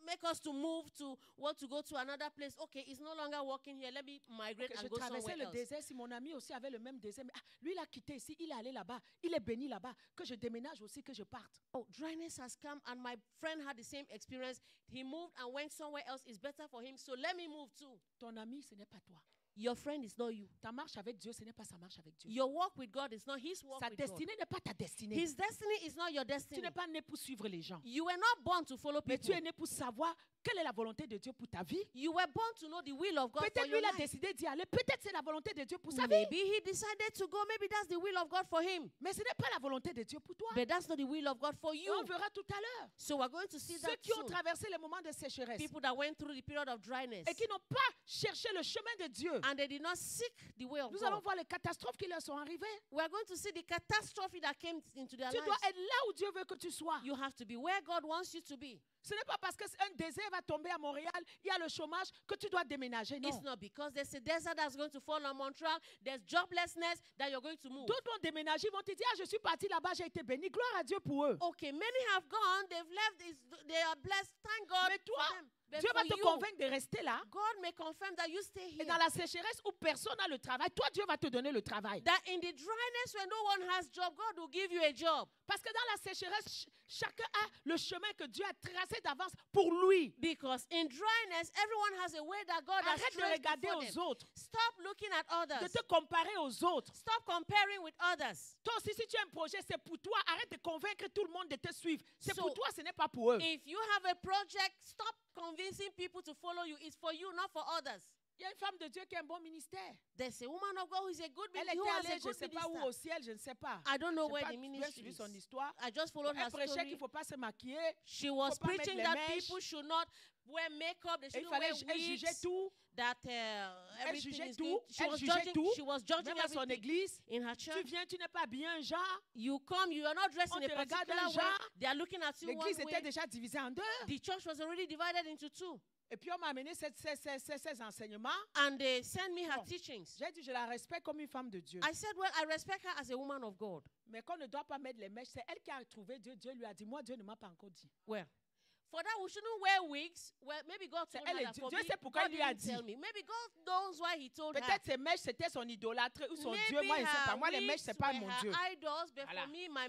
make us to move to want to go to another place. Okay, it's no longer working here. Let me migrate Okay, and je go traversais somewhere le else. désert, si mon ami aussi avait le même désert, mais lui il a quitté ici, il est allé là-bas, il est béni là-bas, que je déménage aussi, que je parte. Oh, dryness has come and my friend had the same experience. He moved and went somewhere else. It's better for him. So let me move too. Ton ami, ce n'est pas toi. Your friend is not you. Ta marche avec Dieu, ce n'est pas sa marche avec Dieu. Your walk with God is not his walk Sa with God. destinée n'est pas ta destinée. His destiny is not your Tu destiny. n'es pas né pour suivre les gens, You were not born to follow mais tu people. es né pour savoir quelle est la volonté de Dieu pour ta vie. You were born to know the will of God for Peut-être lui, your il a life. décidé d'y aller, peut-être c'est la volonté de Dieu pour sa vie, Maybe he decided to go. Maybe that's the will of God for him. mais ce n'est pas la volonté de Dieu pour toi. But that's not the will of God for Et you. on verra tout à l'heure. So we're going to see Ceux that qui ont soon. traversé les moments de sécheresse People that went through the period of dryness et qui n'ont pas cherché le chemin de Dieu, and they did not seek the way of nous allons God. voir les catastrophes qui leur sont arrivées. We're going to see the catastrophe that came into their Tu lives. dois être là où Dieu veut que tu sois. You have to be where God wants you to be. Ce n'est pas parce qu'un désert va tomber à Montréal, il y a le chômage, que tu dois déménager. Non. It's not because there's a desert that's going to fall on Montreal, there's joblessness that you're going to move. D'autres vont déménager, ils vont te dire, je suis parti là-bas, j'ai été béni. Gloire à Dieu pour eux. Okay, many have gone, they've left, they are blessed. Thank God Mais toi, for them. But Dieu va for te you, convaincre de rester là. God may confirm that you stay Et here. dans la sécheresse où personne n'a le travail, toi, Dieu va te donner le travail. That in the dryness when no one has job, God will give you a job. Parce que dans la sécheresse, chacun a le chemin que Dieu a tracé d'avance pour lui. Because in dryness, everyone has a way that God has Arrête de traced regarder before aux them. autres, Stop looking at de others. te comparer aux autres. Stop comparing with others. Toi aussi, si tu as un projet, c'est pour toi. Arrête de convaincre tout le monde de te suivre. C'est So, pour toi, ce n'est pas pour eux. If you have a project, stop convincing people to follow you. It's for you, not for others. Il y a une femme de Dieu qui a un bon ministère. There's a woman of God who is a good Elle minister. Who était has allée, a je ne good sais pas où, minister. au ciel, je ne sais pas. I don't know Je where n'ai the pas bien ministry suivi is. son histoire. I just followed her Elle prêchait qu'il ne story. faut pas se maquiller. She was faut pas mettre preaching les that mèches. people should not wear makeup. They Et il shouldn't wear fallait, elle jugeait wigs. tout, That elle everything jugeait is tout, good. elle jugeait tout, She was judging même à son everything église. in her Tu church. viens, tu n'es pas bien, genre. You come, you are not dressed On in a te regarde particular un way. genre. They are looking at you one L'église était way. déjà divisée en deux. The church was already divided into two. Et puis on m'a amené ces enseignements. And they sent me her Bon. teachings. J'ai dit, je la respecte comme une femme de Dieu. I said, well, I respect her as a woman of God. Mais qu'on ne doit pas mettre les mèches, c'est elle qui a trouvé Dieu. Dieu lui a dit, moi, Dieu ne m'a pas encore dit. Well, for that, we shouldn't wear wigs. Well, maybe God C'est told elle her et that Dieu. for Dieu me. sait pourquoi God il lui a didn't tell dit. me. Maybe God knows why he told her. Peut-être ces mèches, c'était son idolâtre ou son Maybe Dieu. Moi, je ne sais pas. Moi, les her mèches, ce n'est wigs pas were mon her Dieu. idols, but Voilà. for me, my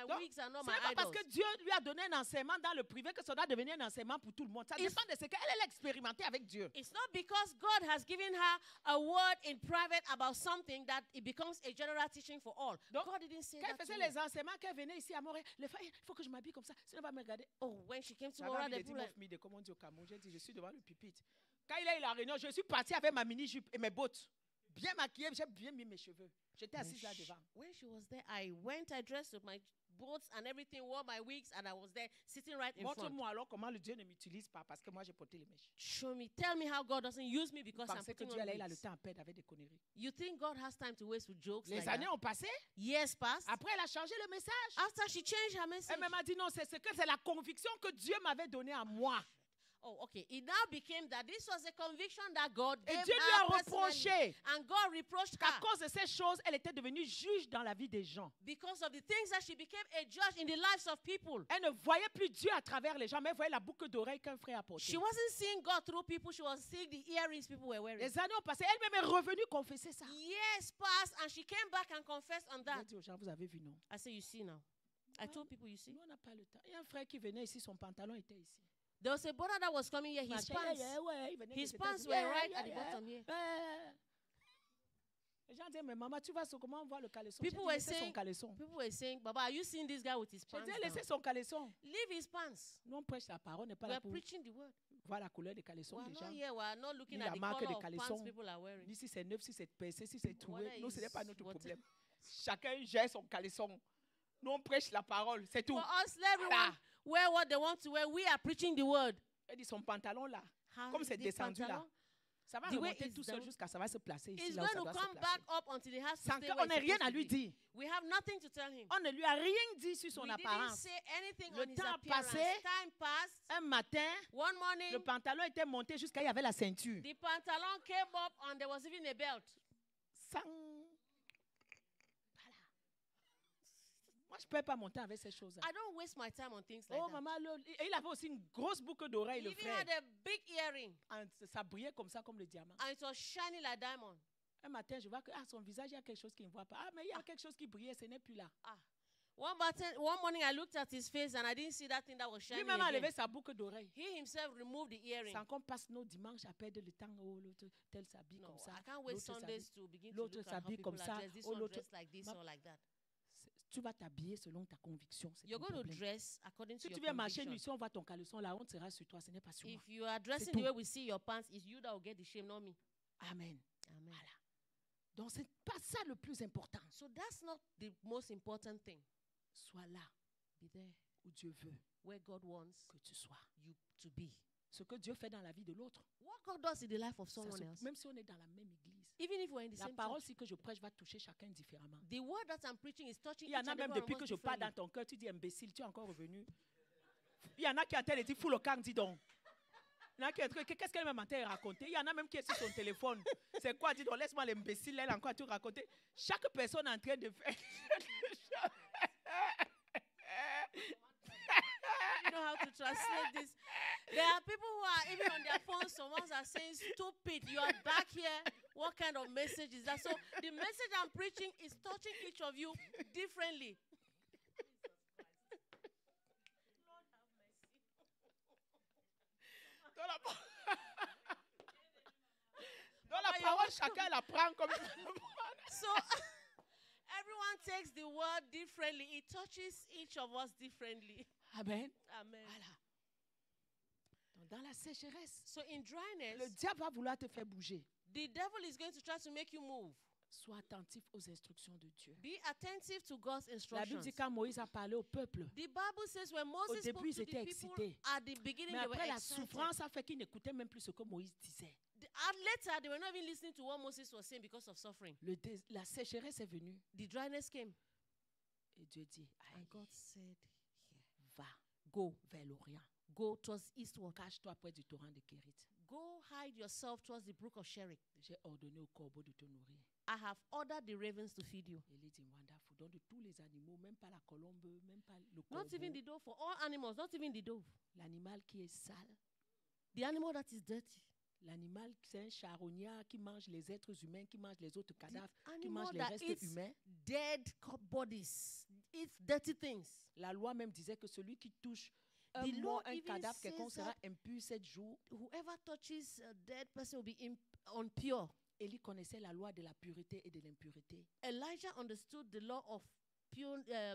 Donc, wigs are not Ce my n'est pas parce idols. que Dieu lui a donné un enseignement dans le privé que ça doit devenir un enseignement pour tout le monde. Ça It's- dépend de ce qu'elle a expérimenté avec Dieu. It's not because God has given her a word in private about something that it becomes a general teaching for all. Donc, God didn't say Quand elle that to faisait me. les enseignements, qu'elle venait ici à Montréal, les femmes, il faut que je m'habille comme ça, sinon elle va me regarder. Oh, when she came came to J'avais Mora, envie they de dire, put mon like, famille, comme on dit au Cameroun, j'ai dit, je suis devant le pupitre. Quand il a eu la réunion, je suis partie avec ma mini-jupe et mes bottes. Bien maquillée, j'ai bien mis mes cheveux. J'étais assise là devant. when she was there, I went, I dressed with my boots and everything, wore my wigs, and I was there sitting right in front. Montre-moi alors comment le Dieu ne m'utilise pas parce que moi j'ai porté les mèches. Show me, tell me how God doesn't use me Vous because I'm pensez que putting Dieu on il a le wigs. temps à perdre avec des conneries. You think God has time to waste with jokes Les like années that? ont passé. Years passed. Après, elle a changé le message. After she changed her message. Elle m'a dit non, c'est la conviction que Dieu m'avait donnée à moi. Oh, okay. It now became that this was a conviction that God Et gave Dieu lui a her personally. reproché And God reproached qu'à her cause de ces choses, elle était devenue juge dans la vie des gens. because of the things that she became a judge in the lives of people. Elle ne voyait plus Dieu à travers les gens, mais elle voyait la boucle d'oreille qu'un frère a portée. She wasn't seeing God through people. She was seeing the earrings people were wearing. Les années ont passé, elle-même est revenue confesser ça. Years passed and she came back and confessed on J'ai that. dit aux gens, vous avez vu, non? I say, you see now. I told people, you see. Nous, on n'a pas le temps. Il y a un frère qui venait ici, son pantalon était ici. There was a brother that was coming here. His Marchait, pants, il venait his des pants États-Unis. were right at the bottom here. Les gens disaient, mais maman, tu vois comment on voit le caleçon? People J'ai dit, were laissez son saying, caleçon. people were saying, Baba, are you seeing this guy with his J'ai pants dit, down? laissez son caleçon. Leave his pants. Nous, on prêche la parole, on n'est pas We là are pour preaching the word. voir la couleur des caleçons We're des not gens. here. We're not looking Ni at la the marque color des of pants caleçons. people are wearing. Ni si c'est neuf, si c'est percé, si c'est troué. Whether Nous, ce n'est it's pas notre what- problème. Chacun gère son caleçon. Nous, on prêche la parole, c'est tout. For us, let everyone wear what they want to wear. We are preaching the word. Elle dit, son pantalon là, How comme is c'est the descendu là, pantalon? ça va The way remonter it's tout seul down, jusqu'à ça va se placer ici, It's là où ça going to doit se come placer. back up until it has to Sans stay qu'on where it's n'ait rien supposed à to lui be. dire. We have nothing to tell him. On ne lui a rien dit sur son We didn't apparence. say anything Le on his temps a appearance. passé. Time passed. Un matin, One morning, le pantalon était monté jusqu'à il y avait la ceinture. the pantalon came up and there was even a belt. Sans... Voilà. Moi, je ne peux pas monter avec ces choses-là. I don't waste my time on things like Oh, that. maman, et il avait aussi une grosse boucle d'oreille, He le even frère. had a big earring Ça brillait comme ça, comme le diamant. and it was shining like diamond. Un matin, je vois que son visage, il y a quelque chose qui ne voit pas. Ah, mais il y a quelque chose qui brillait, ce n'est plus là. One morning I looked at his face and I didn't see that thing that was shining Lui-même a again. enlevé sa boucle d'oreille. He himself removed the earring. Sans qu'on passe nos dimanches à perdre le temps. Oh, l'autre, tel s'habille No, comme ça. I can't wait l'autre Sundays s'habille- to begin to l'autre look at how s'habille people comme are ça, dressed. This oh, one l'autre- dressed like this Ma- or like that. Tu vas t'habiller selon ta conviction. C'est You're ton going to problème. dress according to Si your tu viens marcher conviction. nu, si on voit ton caleçon, la honte sera sur toi, ce n'est pas sur moi. If you are dressing tout. the way we see your pants, it's you that will get the shame, not me. Amen. Amen. Voilà. Donc, ce n'est pas ça le plus important. So that's not the most important thing. Sois là Be there où Dieu veut where God wants que tu sois. you to be. Ce que Dieu fait dans la vie de l'autre, What God does in the life of ça someone se- else, même si on est dans la même église, even if we're in the la same parole church, si que je prêche va toucher chacun différemment. the word that I'm preaching is touching Il y en each a and même every depuis one que of je us parle differently. dans ton cœur, tu dis imbécile, tu es encore revenu. Il y en a qui attendent et disent fous le camp, dis donc. Il y en a qui ont qu'est-ce qu'elle m'a menté raconter. Il y en a même qui est sur son téléphone. C'est quoi, dis donc, laisse-moi l'imbécile, elle a encore tout raconter. Chaque personne est en train de faire. You know how to translate this. There are people who are even on their phones. Some ones are saying, "Stupid, you are back here. What kind of message is that?" So the message I'm preaching is touching each of you differently. Dans la parole, chacun la prend comme. So everyone takes the word differently. It touches each of us differently. Amen. Amen. Voilà. Donc, dans la sécheresse, So in le dryness, diable va vouloir te faire bouger. the devil is going to try to make you move. Sois attentif aux instructions de Dieu. Be attentive to God's La Bible instructions. dit quand Moïse a parlé au peuple, The Bible says when Moses spoke début, to ils the étaient people excités. at the beginning, mais they were après la excited. souffrance a fait qu'ils n'écoutaient même plus ce que Moïse disait. Later, they were not even listening to what Moses was saying because of suffering. La sécheresse est venue The dryness came, et Dieu dit, and aïe, God said, va "Go, vers l'Orient. go towards eastward. Cache-toi près du torrent de Kérit. Go hide yourself towards the brook of Cherith. J'ai ordonné au corbeau de te nourrir. I have ordered the ravens to feed you." Et il dit, wonderful. Donc de tous les animaux, même pas la colombe, même pas le Not even corbeau, the dove, for all animals, not even the dove. l'animal qui est sale, The animal that is dirty. l'animal, c'est un charognard qui mange les êtres humains, qui mange les autres cadavres, qui Animal mange les that restes eats humains. dead bodies, eats dirty things. La loi même disait que celui qui touche un The law mort, un even cadavre says quelconque sera that impur 7 jours. whoever touches a dead person will be impure. Élie connaissait la loi de la pureté et de l'impureté. Elijah understood the law of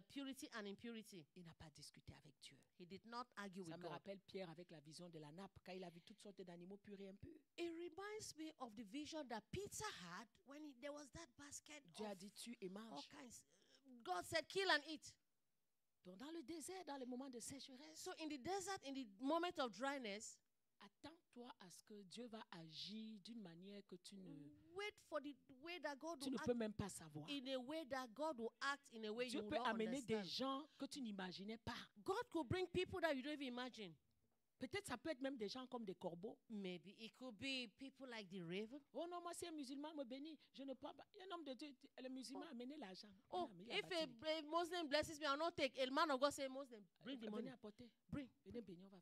purity and impurity. Il n'a pas discuté avec Dieu. He He did not argue Ça with me God. rappelle Pierre avec la vision de la nappe, quand il a vu toutes sortes d'animaux purs et impurs. It reminds me of the vision that Peter had when there was that basket Dieu a of dit, tue et all mange. kinds. God said, kill and eat. Donc dans le désert, dans les moments de sécheresse, So in the desert, in the moment of dryness, attends-toi à ce que Dieu va agir d'une manière que tu wait for the way that God ne will peux act, même pas savoir. in a way that God will act in a way Dieu you will peut not amener des understand. gens que tu n'imaginais pas. God could bring people that you don't even imagine. Peut-être ça peut être même des gens comme des corbeaux. Maybe it could be people like the raven. Oh non, moi si un musulman me bénit, je ne prends pas. Un homme de Dieu, le musulman a amené l'argent. Oh, Il a if bâti l'église. a Muslim blesses me, I'll not take. A man of God say, Muslim, bring the money. Venez apporter. Bring. Venez bénir, on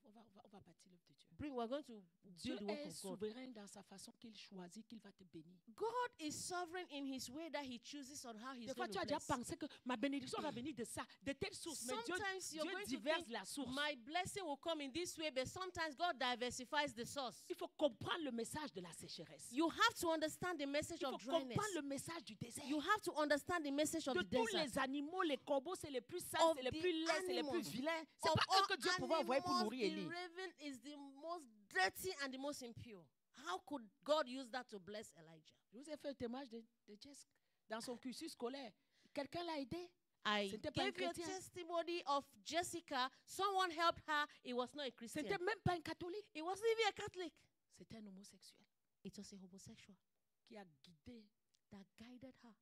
va bâtir l'œuvre de Dieu. Bring. We're going to Dieu build the work est of God. souverain dans sa façon qu'il choisit, qu'il va te bénir. God is sovereign in His way that He chooses on how He's Des fois, going tu as to déjà bless. pensé que ma bénédiction va venir de ça, de telle source. Mais Dieu, Sometimes you're Dieu going to diverse think la source. my blessing will come in this way, but sometimes God diversifies the source. Il faut comprendre le message de la sécheresse. You have to understand the message Il faut of dryness. comprendre le message du désert. You have to understand the message of De the tous desert. les animaux, les corbeaux, c'est les plus sales, Of c'est les the plus laids, c'est les plus animals. vilains. C'est Of pas all eux que Dieu pouvait envoyer pour animals, nourrir the Élie. raven is the most dirty and the most impure. How could God use that to bless Elijah? Je vous ai fait le témoignage de Jessica dans son cursus scolaire. Quelqu'un l'a aidé. I C'était pas un gave you a chrétien. testimony of Jessica. Someone helped her. It was not a Christian. C'était même pas un catholique. It wasn't even a Catholic. C'était un homosexuel It was a homosexual qui a guidé that guided her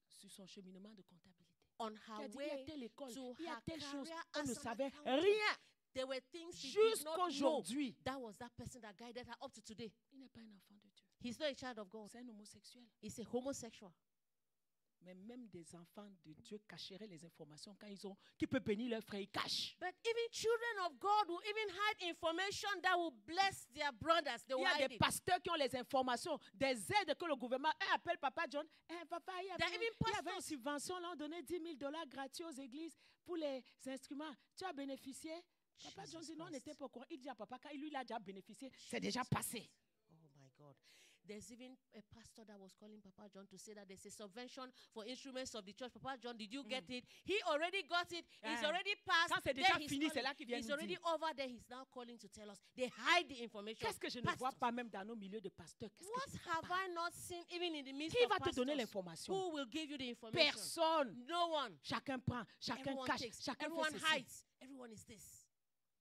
sur son cheminement de comptabilité. on Qui her a dit, il y a way telle école, to il y a her telle chose. career On as ne an savait accountant. rien There were things she did not know. jusqu'aujourd'hui. That was that person that guided her up to today. Il n'est pas un enfant de Dieu. He's not a child of God. C'est un homosexuel. He's a homosexual. Mais même des enfants de Dieu cacheraient les informations quand ils ont, qui peut bénir leur frère, ils cachent. But even children of God will even hide information that will bless their brothers. They Il will y a hide des it. pasteurs qui ont les informations, des aides que le gouvernement appelle Papa John. Papa, il y There are even avait une pastors. subvention, là, on donnait $10,000 gratuits aux églises pour les instruments. Tu as bénéficié? Papa John Jesus dit non, on Christ. n'était pas au courant. Il dit à papa, quand lui, il a déjà bénéficié, c'est déjà passé. Oh my God. There's even a pastor that was calling Papa John to say that there's a subvention for instruments of the church. Papa John, did you get it? He already got it. He's Ah. already passed. Quand c'est Then déjà he's fini, c'est calling. là qu'il vient He's nous already dire. over there. He's now calling to tell us. They hide the information. Qu'est-ce que je ne vois Pastors. pas même dans nos milieux de pasteurs? Qu'est-ce que What je ne vois have pas? I not seen even in the midst Qui of va te donner pastors? l'information? Who will give you the information? Personne. No one. Chacun prend, chacun Everyone cache, takes. chacun Everyone fait ceci. hides. Everyone is this.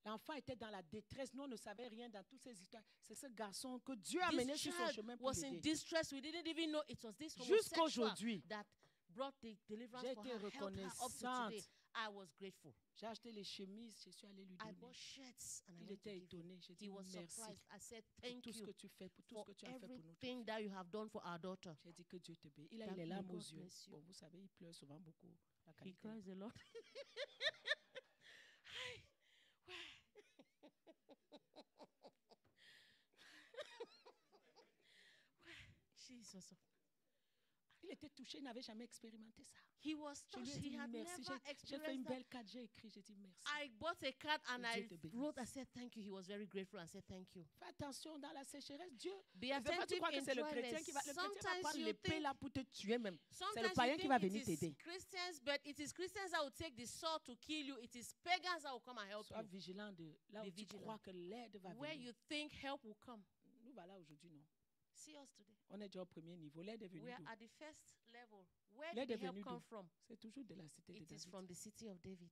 L'enfant était dans la détresse. Nous, on ne savait rien dans toutes ces histoires. C'est ce garçon que Dieu a mené This sur son child chemin pour was in l'aider. distress. We didn't even know it was this Jusqu'à homosexual aujourd'hui, that brought the deliverance j'ai for été her, helped her up to reconnaissante. today. I was grateful. J'ai acheté les chemises, je suis allée lui I donner. bought shirts and I Il went to était give him. étonné. J'ai He dit was merci surprised. I said, pour thank tout ce you que tu fais, pour tout for ce que tu as fait pour nous. everything that you have done for our daughter. J'ai dit que Dieu te bénisse. Il a That eu les may larmes aux God yeux. bless you. Bon, vous savez, il pleure souvent beaucoup. La He qualité. cries a lot. Jesus. Il était touché, il n'avait jamais expérimenté ça. He was Je lui ai touched. He dit had merci. never J'ai fait une experienced that. belle carte, j'ai écrit, j'ai dit merci. I bought a card and Que Dieu I te bénisse. wrote, I said thank you. He was very grateful and said thank you. Fais attention dans la sécheresse, Dieu. Be Des fois, tu attentive crois que in c'est le chrétien dryness. qui va, le chrétien va Sometimes prendre you l'épée think, là pour te tuer même. sometimes you païen qui va think venir it is t'aider. Christians, but it is Christians that will take the sword to kill you. It is pagans that will come and help Sois you. vigilant de là Be où tu vigilant. crois que l'aide va Where venir. you think help will come. Nous voilà aujourd'hui, non. See us today. On est déjà au premier niveau. L'aide est venue We are d'où? at the first level. Where L'aide did est the help venue come d'où? from? C'est toujours de la cité de It is David. from the city of David.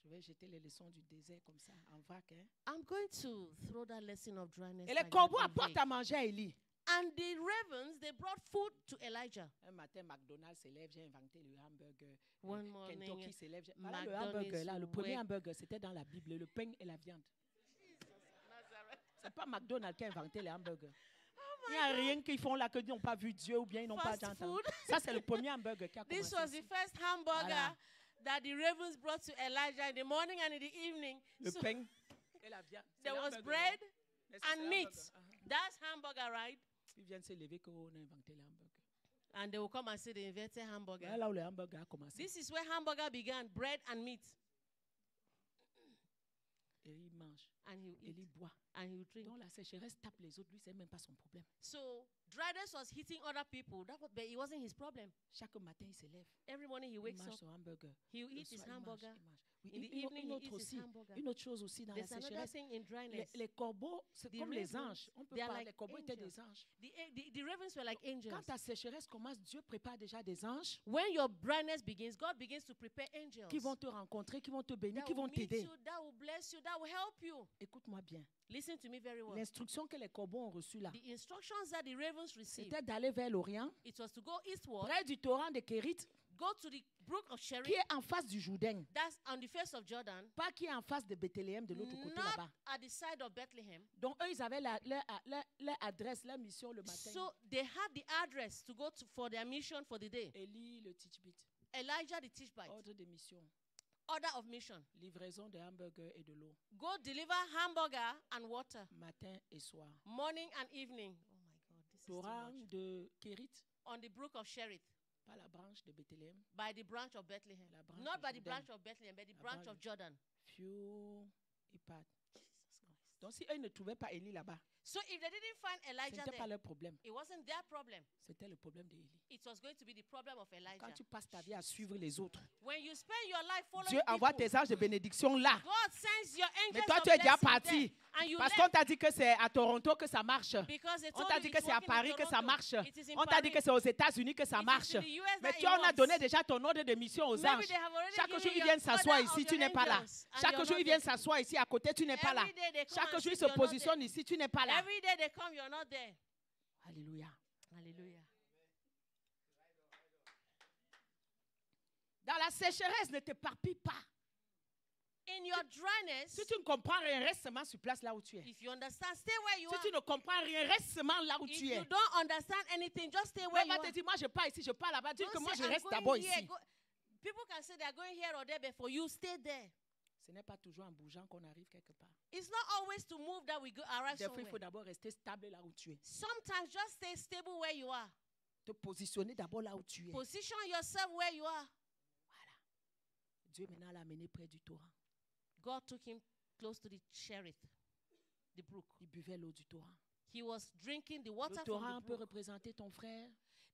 Je vais jeter les leçons du désert comme ça, en vrac. Hein. I'm going to throw that lesson of dryness. Et like les that corbeaux away. apportent à manger à Élie. And the ravens, they brought food to Elijah. Un matin, McDonald's s'élève, j'ai inventé le hamburger. One morning, Kentucky s'élève. Voilà le McDonald's hamburger là. Le premier wake- hamburger, c'était dans la Bible, le pain et la viande. C'est pas McDonald's qui a inventé les hamburgers. Il n'y a rien qu'ils font là que ils n'ont pas vu Dieu ou bien ils n'ont pas Fast entendu. food. Ça, c'est le premier hamburger qui a This commencé was the ici. first hamburger Voilà. that the ravens brought to Elijah in the morning and in the evening. Le So pain et la viande. C'est there le was hamburger, bread non? Mais ça, and c'est le meat. hamburger. Ah. That's hamburger, right? Ils viennent se lever qu'on a inventé les hamburgers. And they will come and say the invented hamburger. Voilà là où le hamburger a commencé. This is where hamburger began, bread and meat. Et il mange. and he'll Et eat il boit. and he'll drink. Donc la sécheresse tape les autres. Lui, c'est même pas son problème. So dryness was hitting other people. But it wasn't his problem. Chaque matin, il se lève. Every morning he Il wakes mange up. son hamburger. He'll Le eat his soir, il mange, hamburger. il mange. Oui, In the une evening, he autre eats his aussi. hamburger. Une autre chose aussi dans la There's another sécheresse. thing in dryness. Les corbeaux, c'est The comme les ravens, anges. On peut they are parler. like Les corbeaux étaient angels. des anges. The ravens were like angels. Quand ta sécheresse commence, Dieu prépare déjà des anges When your dryness begins, God begins to prepare angels qui vont te rencontrer, qui vont te bénir, that qui will vont meet t'aider. you, that will bless you, that will help you. Écoute-moi bien. Listen to me very well. L'instruction que les corbeaux ont reçue là, The instructions that the ravens received, c'était d'aller vers l'Orient, it was to go eastward, près du torrent de Kérit, go to the brook of qui Cherith, est en face du Jourdain, that's on the face of Jordan, pas qui est en face de Bethléem de l'autre côté not là-bas. at the side of Bethlehem. Donc eux, ils avaient leur adresse, leur mission le matin. So they had the address to go to for their mission for the day. Élie le Tishbite, Elijah the Tishbite, ordre de mission, order of mission. livraison de hamburgers et de l'eau, Go deliver hamburger and water, matin et soir. morning and evening. Oh my God, this is too Torrent much. de Kérit, On the brook of Cherith, pas la branche de Bethléem, by the branch of Bethlehem. La branche Not de by the Jordan. branch of Bethlehem, but the La branch branche of Jordan. Fiu, Ipat. Jesus Christ. Donc si eux ne trouvaient pas Élie là-bas, So if they didn't find ce Elijah n'était pas there, leur problème, it wasn't their problem. c'était le problème d'Élie. It was going to be the problem of Elijah. Quand tu passes ta vie à suivre les autres, When you spend your life following Dieu envoie people, tes anges de bénédiction là. God sends your angels Mais toi, of tu es déjà blessing parti. there, and you Parce left qu'on t'a dit que c'est à Toronto que ça marche. because they On told t'a you dit it's que c'est à working in Paris que ça Toronto. marche. It is in On t'a dit Paris. que c'est aux États-Unis que ça It is marche. in the US Mais that toi, it on a works. donné déjà ton ordre de mission aux Maybe anges. they have already Chaque given jour, you ils your viennent s'asseoir order of ici, tu your n'es pas là. angels, and Chaque you're jour, not ils viennent there. s'asseoir ici à côté, tu n'es pas là. Every day they come Chaque and jour, ils sit, se you're not positionnent there. ici, tu n'es pas là. Every day they come, you're not there. Alléluia. Hallelujah. Dans la sécheresse, ne t'éparpille pas. In your dryness, Si tu ne comprends rien, reste seulement sur place là où tu es. if you understand, stay where you Si are. tu ne comprends rien, reste seulement là où If tu you es. don't understand anything, just stay Mais where on you va te are. dire, moi je pars ici, je pars là-bas. Dis Don't que moi say, je "I'm reste going d'abord here, ici. People can say they're going here or there, but for you, stay there. Ce n'est pas toujours en bougeant qu'on arrive quelque part. It's not always to move that we go arrive Des fois, il somewhere. faut d'abord rester stable là où tu es. Sometimes just stay stable where you are. Te positionner d'abord là où tu es. Position yourself where you are. Voilà. Dieu maintenant l'a amené près du torrent. God took him close to the Cherith, the brook. Il buvait l'eau du torrent. He was drinking the Le water from torrent the peut brook. représenter ton frère.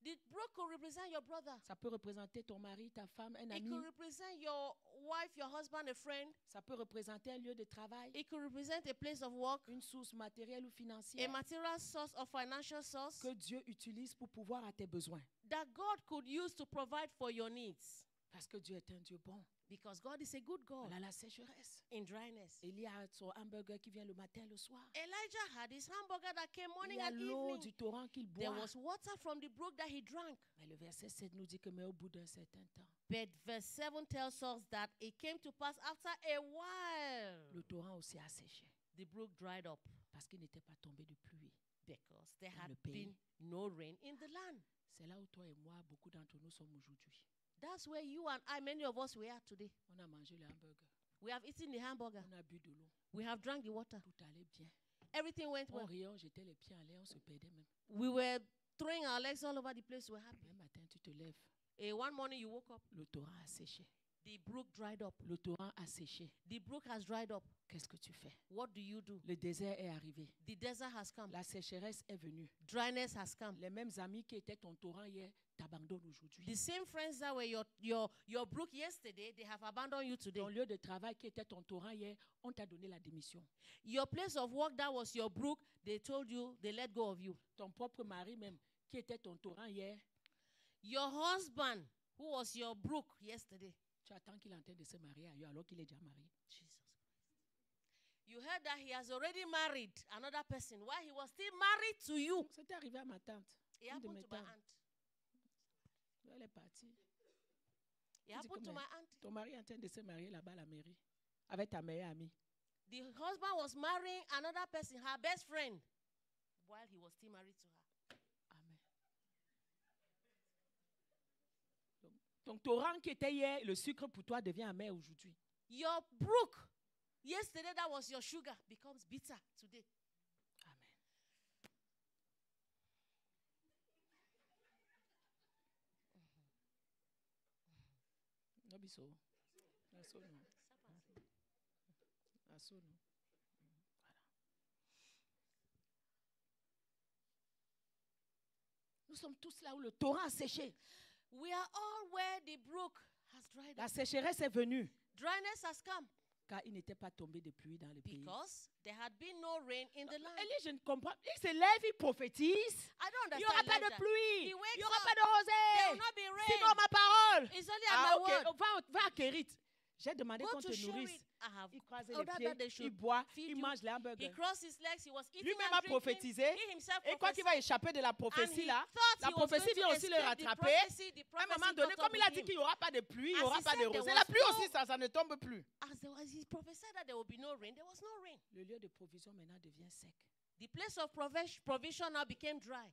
The brook could represent your brother. Ça peut représenter ton mari, ta femme, un It ami. could represent your wife, your husband, a friend. Ça peut représenter un lieu de travail, It could represent a place of work, une source matérielle ou a financière material source or financial source que Dieu utilise pour pouvoir à tes besoins. that God could use to provide for your needs. Parce que Dieu est un Dieu bon. Because God is a good God Voilà la sécheresse. in dryness. Il y a son hamburger qui vient le matin, le soir. Elijah had his hamburger that came Il morning y a and l'eau evening. du torrent qu'il There boit. was water from the brook that he drank. Mais le verset 7 nous dit que mais au bout d'un certain temps, But verse 7 tells us that it came to pass after a while. le torrent aussi a séché The brook dried up parce qu'il n'était pas tombé de pluie. because there Dans had le pays. been no rain in the land. C'est là où toi et moi, beaucoup d'entre nous sommes aujourd'hui. That's where you and I, many of us, we are today. On a mangé le hamburger, We have eaten the hamburger. on a bu de l'eau, We have drank the water. tout allait bien. Everything went On well. riait, on jetait les pieds en l'air, on se perdait même. We were throwing our legs all over the place. We were happy. Un matin, tu te lèves, One morning you woke up. le torrent a séché. The brook dried up. Le torrent a séché. The brook has dried up. Qu'est-ce que tu fais? What do you do? Le désert est arrivé. The desert has come. La sécheresse est venue. Dryness has come. Les mêmes amis qui étaient ton torrent hier t'abandonnent aujourd'hui. The same friends that were your brook yesterday, they have abandoned you today. Ton lieu de travail qui était ton torrent hier, on t'a donné la démission. Your place of work that was your brook, they told you, they let go of you. Ton propre mari même, qui était ton torrent hier, Your husband, who was your brook yesterday. tu attends qu'il est en train de se marier ailleurs alors qu'il est déjà marié. Jesus Christ. You heard that he has already married another person while he was still married to you. C'était arrivé à ma tante. It Une de happened mes to my tantes. aunt. Elle est partie. It dit happened to que my mais- aunt. Ton mari est en train de se marier là-bas à la mairie avec ta meilleure amie. The husband was marrying another person, her best friend, while he was still married to her. Amen. Donc, ton torrent qui était hier, le sucre pour toi devient amer aujourd'hui. Your brook, yesterday that was your sugar, becomes bitter today. Amen. No be so. No, so no. Faso, non? Voilà. Nous sommes tous là où le torrent a séché. We are all where the brook has dried La up. sécheresse est venue Dryness has come car il n'était pas tombé de pluie dans le pays. because there had been no rain in the land. Élie, je ne comprends pas. Il se lève, il prophétise. I don't Il n'y aura understand pas de Elijah. pluie. He wakes Il n'y aura up. pas de There will rosée. not be Sinon rain. ma parole. It's only at Ah, my ok. word. Va à Kérit. J'ai demandé Go qu'on to te share nourrisse. it. I have Il croise ordered les that they pieds, should il boit, feed il you. mange les He hamburgers. crossed his legs. He was eating Lui-même and a drinking. prophétisé. He himself Et quoi qu'il va prophesied. échapper de la And prophétie he là, thought la he was going prophétie to vient aussi le escape the rattraper. prophecy. The À un prophecy moment donné, caught comme up il a with dit him. qu'il n'y aura pas de pluie, il n'y As aura he pas de said there rosée. was La pluie no- aussi, ça ne tombe plus. As he prophesied that there will be no rain, there was no rain. Le lieu de provision maintenant devient sec. The place of provision now became dry.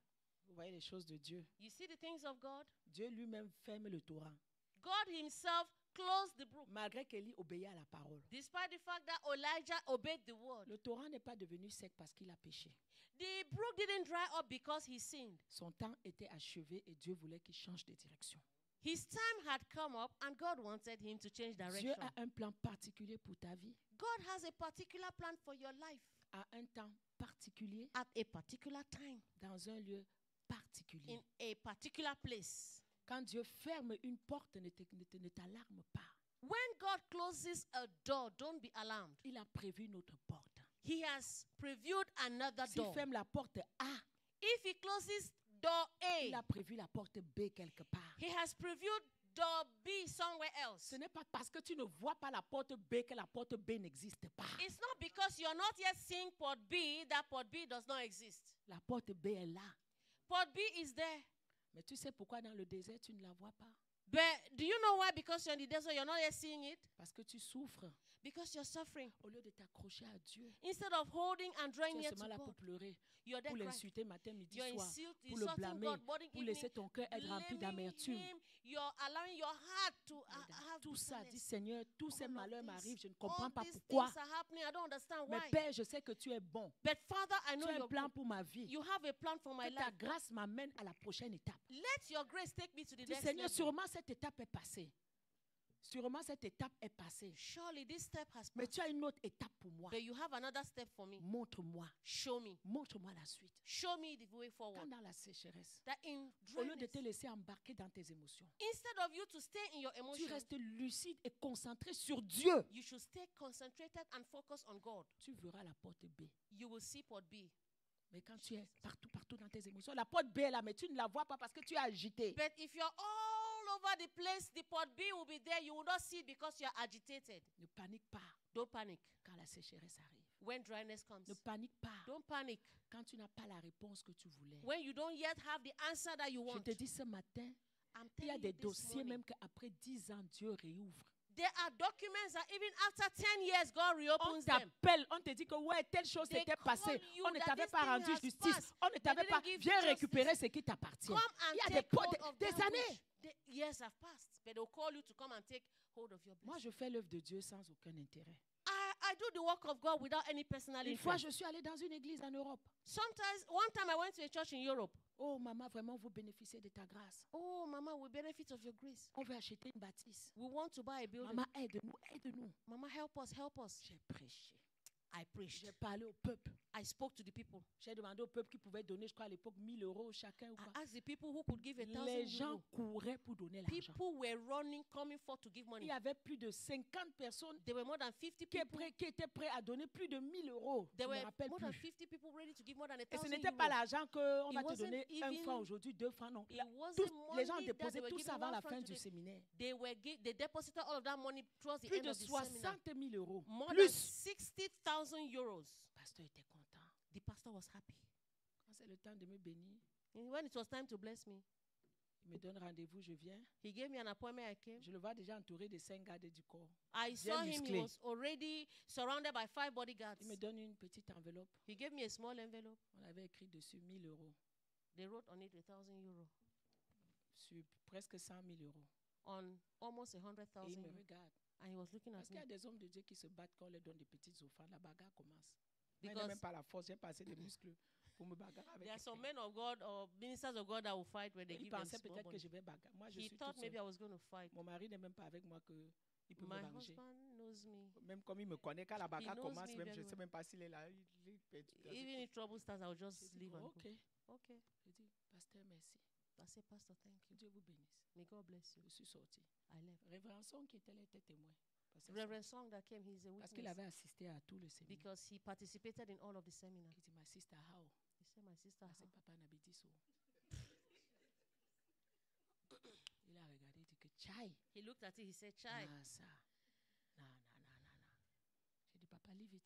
Vous voyez les choses de Dieu. You see the things of God? Dieu lui-même ferme le torrent. God himself closed the brook. Malgré qu'Élie obéit à la parole. Despite the fact that Elijah obeyed the word. Le torrent n'est pas devenu sec parce qu'il a péché. The brook didn't dry up because he sinned. Son temps était achevé et Dieu voulait qu'il change de direction. His time had come up and God wanted him to change Dieu direction. a un plan particulier pour ta vie, God has a particular plan for your life à un temps particulier, at a particular time dans un lieu particulier. in a particular place. Quand Dieu ferme une porte, ne t'alarme pas. When God closes a door, don't be alarmed. Il a prévu une autre porte. He has previewed another S'il door. ferme la porte A, If he closes door il A, a prévu la porte B quelque part. he has previewed door B somewhere else. Ce n'est pas parce que tu ne vois pas la porte B que la porte B n'existe pas. It's not because you're not yet seeing port B that port B does not exist. La porte B est là. Port B is there. Mais tu sais pourquoi dans le désert tu ne la vois pas? But do you know why? Because you're in the desert, you're not yet seeing it? Parce que tu souffres. Because you're suffering. Au lieu de t'accrocher à Dieu, Instead of holding and tu drawing es near to seulement là pour God, pleurer, you're there pour crying. l'insulter matin, midi, You're soir, insulting pour le God blâmer, morning, pour evening, laisser ton cœur être rempli blaming d'amertume. him. You're allowing your heart to have Tout ça, dis bitterness. Seigneur, tous ces All of malheurs this, m'arrivent, je ne all comprends pas these pourquoi. things are happening. I don't understand Mais why. Père, je sais que tu es bon. But Father, I Tu know as un you're plan good. pour ma vie. You have a plan for my Que ta life. grâce m'amène à la prochaine étape. Let your grace take me to the Dis next Seigneur, level. sûrement cette étape est passée. Sûrement cette étape est passée. Surely this step has Mais passed. tu as une autre étape pour moi. But you have another step for me. Montre-moi. Show me. Montre-moi la suite. Show me the way Quand forward. dans la sécheresse, That in au lieu de dryness, te laisser embarquer dans tes émotions, instead of you to stay in your tu emotions, restes lucide et concentré sur Dieu. you should stay concentrated and focused on God. Tu verras la porte B. You will see port B. Mais quand tu es partout dans tes émotions, la porte B est là, mais tu ne la vois pas parce que tu es agité. But if you're all over the place, the port B will be there. You will not see it because you're agitated. Ne panique pas Don't panic quand la sécheresse arrive. when dryness comes. Ne panique pas Don't panic quand tu n'as pas la réponse que tu voulais. when you don't yet have the answer that you Je want. te dis ce matin, I'm il y a telling des you this dossiers morning, même qu'après 10 ans, Dieu réouvre. there are documents that even after 10 years, God On reopens them. t'appelle, on te dit que ouais, telle chose They s'était call passée. you On ne that t'avait this pas thing rendu has justice. passed. On ne They t'avait didn't pas. give Viens justice. récupérer ce qui t'appartient. Come and Il y a take des, hold of des that années. which the years have passed, but they'll call you to come and take hold of your Moi, blessing. je fais l'œuvre de Dieu sans aucun intérêt. I do the work of God without any personal Une fois, interest. je suis allée dans une église en Europe. Sometimes, one time I went to a church in Europe. Oh, maman, vraiment, vous bénéficiez de ta grâce. Oh, Mama, we benefit of your grace. On veut acheter une bâtisse. We want to buy a building. Maman, aide-nous, aide-nous. Mama, help us, help us. J'ai prêché. I preached. J'ai parlé au peuple. I spoke to the people. J'ai demandé au peuple qui pouvait donner, je crois à l'époque, 1000 euros chacun ou I quoi. asked the people who could give Les 1,000 gens euros. couraient pour donner l'argent. People were running, coming forth to give Il money. y avait plus de 50 personnes There were more than 50 qui people. étaient prêts à donner plus de 1000 euros. Je There ne me were rappelle more than plus. 50 people ready to give more than Et ce 1,000 n'était pas euros. l'argent qu'on It va te wasn't donner un even- franc aujourd'hui, 2 francs, non. It wasn't Tous, les gens ont money that déposé they were tout giving ça avant one la franc fin to du the- séminaire. They deposited all of that money towards the Plus end de of the seminar. 60 000 euros. More than Plus. 60,000 euros. Le pasteur était content. The pastor was happy. Quand c'est le temps de me bénir, And when it was time to bless me, il me donne rendez-vous, je viens. he gave me an appointment. I came. Je le vois déjà entouré de 5 gardes du corps. I saw him. He musclé. was already surrounded by 5 bodyguards. Il me donne une petite enveloppe. He gave me a small envelope. On avait écrit dessus 1000 euros. They wrote on it 1,000 euros. Sur presque 100 000 euros. On almost Et 100,000 il me euros. regarde. And he was looking Parce at qu'il y me. a des hommes de Dieu qui se battent quand on leur donne des petites offrandes. La bagarre commence. Moi, je n'ai Because même pas la force, j'ai pas assez de muscles pour me bagarrer avec there are some quelqu'un. men of God or ministers of God that will fight when they Il give them pensait small peut-être que money. je vais bagarrer. Moi, je He suis thought toute maybe seule. I was going to fight. Mon mari n'est même pas avec moi que Il peut me My venger. husband knows me. Même comme il me connaît, quand la bagarre knows commence, me même, very je ne sais well. même pas s'il est là. Il peut être dans Even une if trouble starts, I'll J'ai just dit, leave and ok. go. Okay. J'ai dit, pasteur, merci. I say, Pastor, thank Que you. Dieu vous bénisse. May God bless you. Je suis sorti. I left. Révérend Song qui était là était témoin. Reverend Song that came, he's a Parce qu'il witness avait assisté à tout le séminaire. because he participated in all of the seminar. Il dit, ma sister, how? He said, my sister, Parce que how? papa n'a pas dit ça. Il a regardé, il dit que chai. He looked at it, he said, Chai. Ah, ça. Non. J'ai dit, papa, leave it.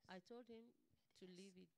I told him to leave it.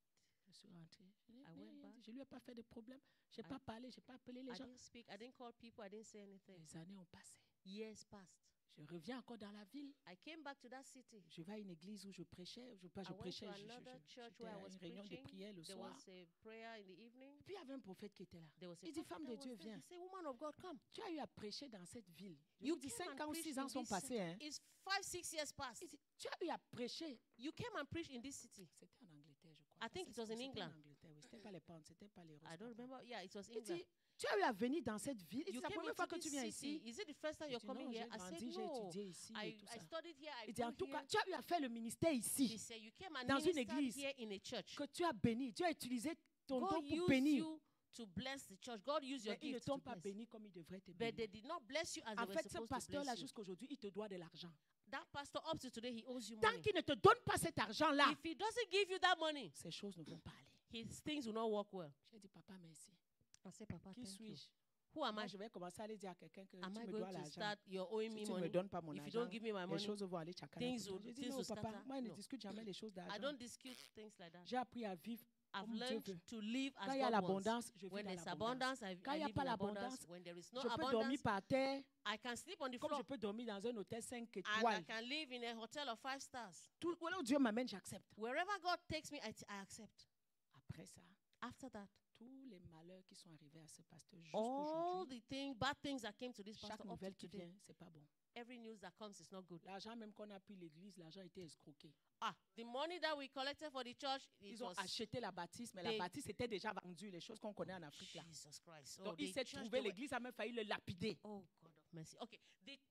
Je suis rentré. Je n'ai I rien went dit. back. Je lui ai pas fait de problème. Je n'ai pas parlé, je n'ai pas appelé les I gens. didn't speak, I didn't call people, I didn't say anything. Les années ont passé. Years passed. Je reviens encore dans la ville. I came back to that city. Je vais à une église où je prêchais. Je I went to prêchais. another church J'étais where I à was une réunion de preaching. prière le There soir. was a prayer in the evening. Puis il y avait un prophète qui était là. There was a Il dit, prophet femme that de was Dieu, there. viens. He said, woman of God, come. Tu as eu à prêcher dans cette ville. Je You vous dis, came 5 and ans ou preached 6 in ans sont this passés. Hein. It's 5-6 years past. Il dit, tu as eu à prêcher. You came and preached in this city. C'était en Angleterre, je crois. I think it was in C'était England. en Angleterre, oui. C'était pas les pounds, c'était pas les I don't euros. remember. Yeah, it was Il England. dit, tu as eu à venir dans cette ville. You C'est la came première into fois que this tu viens city. ici. Is it the first time Je you're dis, coming non, here? j'ai I grandi, said, j'ai no. étudié ici et tout I ça. studied here. I Il dit, en grew tout cas, here. tu as eu à faire le ministère He ici, said, you came and dans une ministered église, here in a church. que tu as béni. Dieu a utilisé ton don God pour used bénir. you to bless the church. God used your Mais ils ne gift to t'ont pas bless. béni comme ils devraient te But they bénir. did not bless you as En they were fait, ce supposed to pasteur-là, bless you. jusqu'à aujourd'hui, il te doit de l'argent. That pastor up to today, he owes you Tant money. qu'il ne te donne pas cet argent-là, If he doesn't give you that money, ces choses ne vont pas aller. his things will not work well. J'ai dit, papa, merci. I said, Papa, Qui thank you. suis-je? Who am Moi, I? je vais commencer à aller dire à quelqu'un que Am tu I me going dois to l'argent. start, you're owing Si me tu ne me money? donnes pas mon If you argent, don't give me my les money, choses vont aller chacun. things will J'ai dit, things non, will papa, scatter. moi, je ne No. discute jamais les choses I d'argent. don't dispute things like that. J'ai appris à vivre I've comme Dieu learned veut. to live Quand as il y a God wants. l'abondance, je vis When dans there's l'abondance. abundance, Quand il I n'y a live pas in abundance. l'abondance, When there is no je peux abundance, dormir par terre I can sleep on the comme je floor. peux dormir dans un hôtel 5 And I étoiles. can live in a hotel of 5 stars. Tout où Dieu m'amène, j'accepte. Wherever God takes me, I accept. Après ça, After that, tous les malheurs qui sont arrivés à ce pasteur all jusqu'aujourd'hui, the bad things that came to this chaque pastor up nouvelle to qui today, vient, c'est pas bon. every news that comes is not good. L'argent même qu'on a pris l'église, l'argent a été escroqué. The money that we collected for the church, it Ils ont was acheté la bâtisse, mais la They- bâtisse était déjà vendue, les choses qu'on connaît en Afrique là. Jesus Christ. Donc the il s'est church, trouvé, they were- l'église a même failli le lapider. Oh, God of mercy. Okay,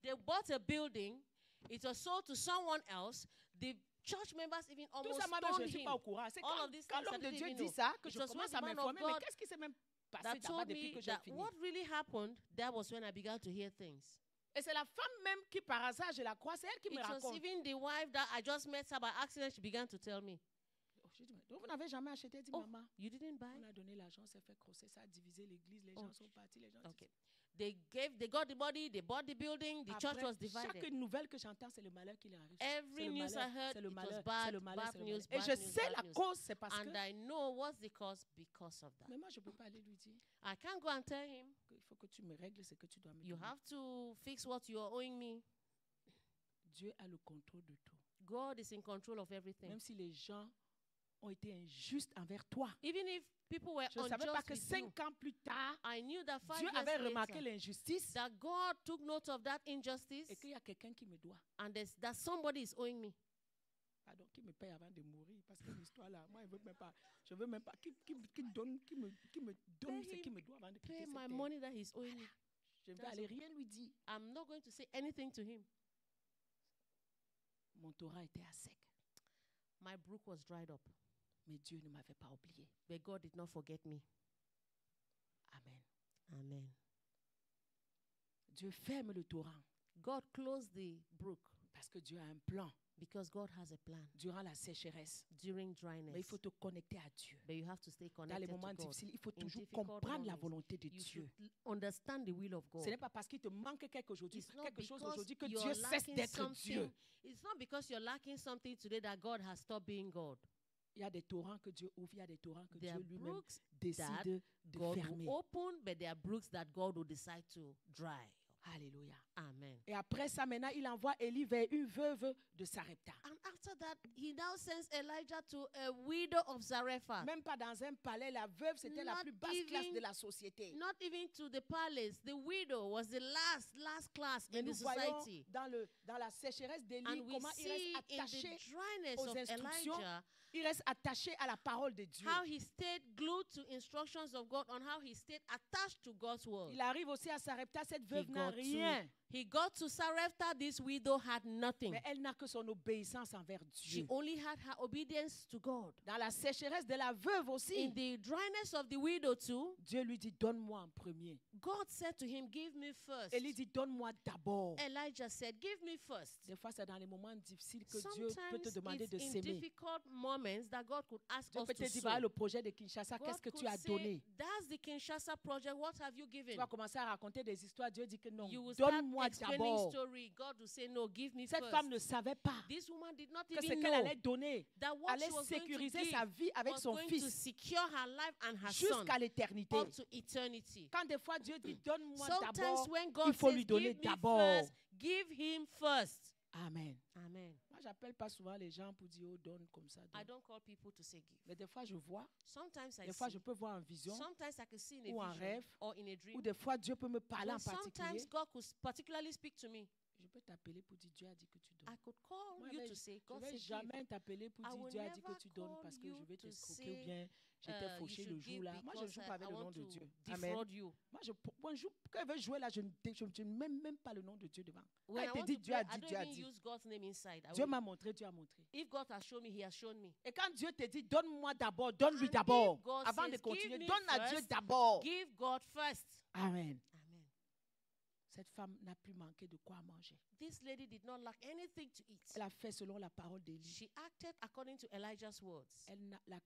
they bought a building. It was sold to someone else. The church members even Tout almost ça, moi, je ne stoned suis him. pas au courant. C'est All quand, of these quand things I l'homme de didn't Dieu even dit know. ça que It je was commence when à the man of m'informer. Mais God qu'est-ce qui s'est même passé That d'abord told depuis me que j'ai that fini? what really happened, that was when I began to hear things. Et c'est la femme même qui, par hasard, je la crois, c'est elle qui It me was raconte. even the wife that I just met her by accident. She began to tell me, Oh, j'ai dit, mais donc vous n'avez jamais acheté, elle dit Oh, maman. you didn't buy? On a donné l'argent, on s'est fait crosser, ça a divisé l'église, les Oh, gens sont partis, les gens Okay. disent- They got the body, they bought the building, the church Après, was divided. chaque nouvelle que j'entends, c'est le malheur qui leur arrive. Every C'est le news I malheur, heard, c'est le it malheur, was c'est bad, le malheur, bad c'est le news, malheur. Et bad je news, sais bad la news. cause, c'est parce And que... I know what's the cause because of that. Mais moi, je ne peux pas aller lui dire I can't go and tell him, qu'il faut que tu me règles ce que tu dois me you donner. have to fix what you are owing me. Dieu a le contrôle de tout. God is in control of everything. Même si les gens ont été injustes envers toi. Even if people were Je ne savais pas unjust que with you, 5 ans plus tard, I knew that 5 Dieu years avait remarqué later, l'injustice that God took note of that injustice et qu'il y a quelqu'un qui me doit. and that somebody is owing me. Pardon, qui me paye avant de mourir. Parce que l'histoire là, moi, je veux même pas. Qui donne Pay ce him, qui me doit avant de quitter Pay cette my terre. money that he's owing me. Je ne vais That's aller all. rien lui dire. I'm not going to say anything to him. Mon Torah était à sec. My brook was dried up, Mais Dieu ne m'avait pas oublié. but God did not forget me. Amen. Amen. Dieu ferme le torrent. God closed the brook Parce que Dieu a un plan because God has a plan durant la sécheresse. during dryness. Mais il faut te connecter à Dieu. But you have to stay Dans connected les to moments God. difficiles, il faut In toujours difficult comprendre la moments, volonté de You Dieu. should understand the will of God. Ce n'est pas parce qu'il te manque quelque chose It's not chose because aujourd'hui que you're Dieu cesse lacking d'être something. Dieu. It's not because you're lacking something today that God has stopped being God. Il y a des torrents que Dieu ouvre, il y a des torrents que There are Dieu lui-même brooks décide that de God fermer. will open, but there are brooks that God will decide to dry. Alléluia. Amen. Et après ça, maintenant, il envoie Élie vers une veuve de Sarepta. And after that, he now sends Elijah to a widow of Zarephath. Même pas dans un palais, la veuve, c'était la Not plus basse classe even- de la société. Not even to the palace. The widow was the last class Mais in the nous voyons society. dans la sécheresse d'Élie And we comment il see reste in the attaché dryness aux of instructions Elijah Il reste attaché à la parole de Dieu. how he stayed glued to instructions of God, on how he stayed attached to God's word. Il arrive aussi à Sarepta, cette veuve He n'a got to- rien. He got to Sarepta, this widow had nothing. Mais elle n'a que son obéissance envers She Dieu. only had her obedience to God. Dans la sécheresse de la veuve In aussi, the dryness of the widow too, Dieu lui dit, donne-moi en premier. God said to him, give me first. Elle lui dit, donne-moi d'abord. Elijah said, give me first. Des fois, c'est dans les moments difficiles que Dieu peut te Sometimes demander it's de in s'aimer. difficult moments that God could ask Dieu us peut to te dire, sow. voilà le projet de Kinshasa, God qu'est-ce que could tu as say, donné? that's the Kinshasa project, what have you Tu given? vas commencer à raconter des histoires. Dieu dit que non, You will start donne-moi explaining d'abord. story. God will say, no, give me Cette first. femme ne savait pas This woman did not que ce even qu'elle know allait donner that what allait she was going to sécuriser give sa vie avec was son going to fils secure her life and her son jusqu'à l'éternité. up to eternity. Quand des fois Dieu dit donne-moi Sometimes d'abord, when God il faut says, lui donner give me d'abord. first, give him first. Amen. Amen. Moi, j'appelle pas souvent les gens pour dire oh, donne comme ça. I Donne. don't call people to say give. Mais des fois, je vois, Sometimes I des fois, see. je peux voir en vision, Sometimes I can see in ou a en vision rêve, or in a ou dream. des fois, Dieu peut me parler Or en particulier. sometimes God could particularly speak to me. Je peux t'appeler pour dire Dieu a dit que tu I donnes. could call Moi, you je to say, ne God vais said give. jamais t'appeler pour I dire will Dieu a dit que never tu donnes call parce que you je vais to t'escroquer ou say, bien j'étais You fauché should le jour give là. Moi, je ne because joue pas avec I le nom want de to Dieu. Amen. defraud you. Moi, quand je veux jouer là, je ne mets même pas le nom de Dieu devant. Quand When il I te want dit to Dieu pray, a I dit, don't Dieu a even dit. use God's name inside. I Dieu will- m'a montré, Dieu a montré. If God has shown me, He has shown me. Et quand Dieu te dit donne-moi d'abord, donne-lui And d'abord. if God Avant says, de continuer, give me donne à Dieu first, d'abord. Give God first. Amen. Amen. Cette femme n'a plus manqué de quoi manger. This lady did not lack anything to eat. Elle a fait selon la parole d'Élie. She acted according to Elijah's words.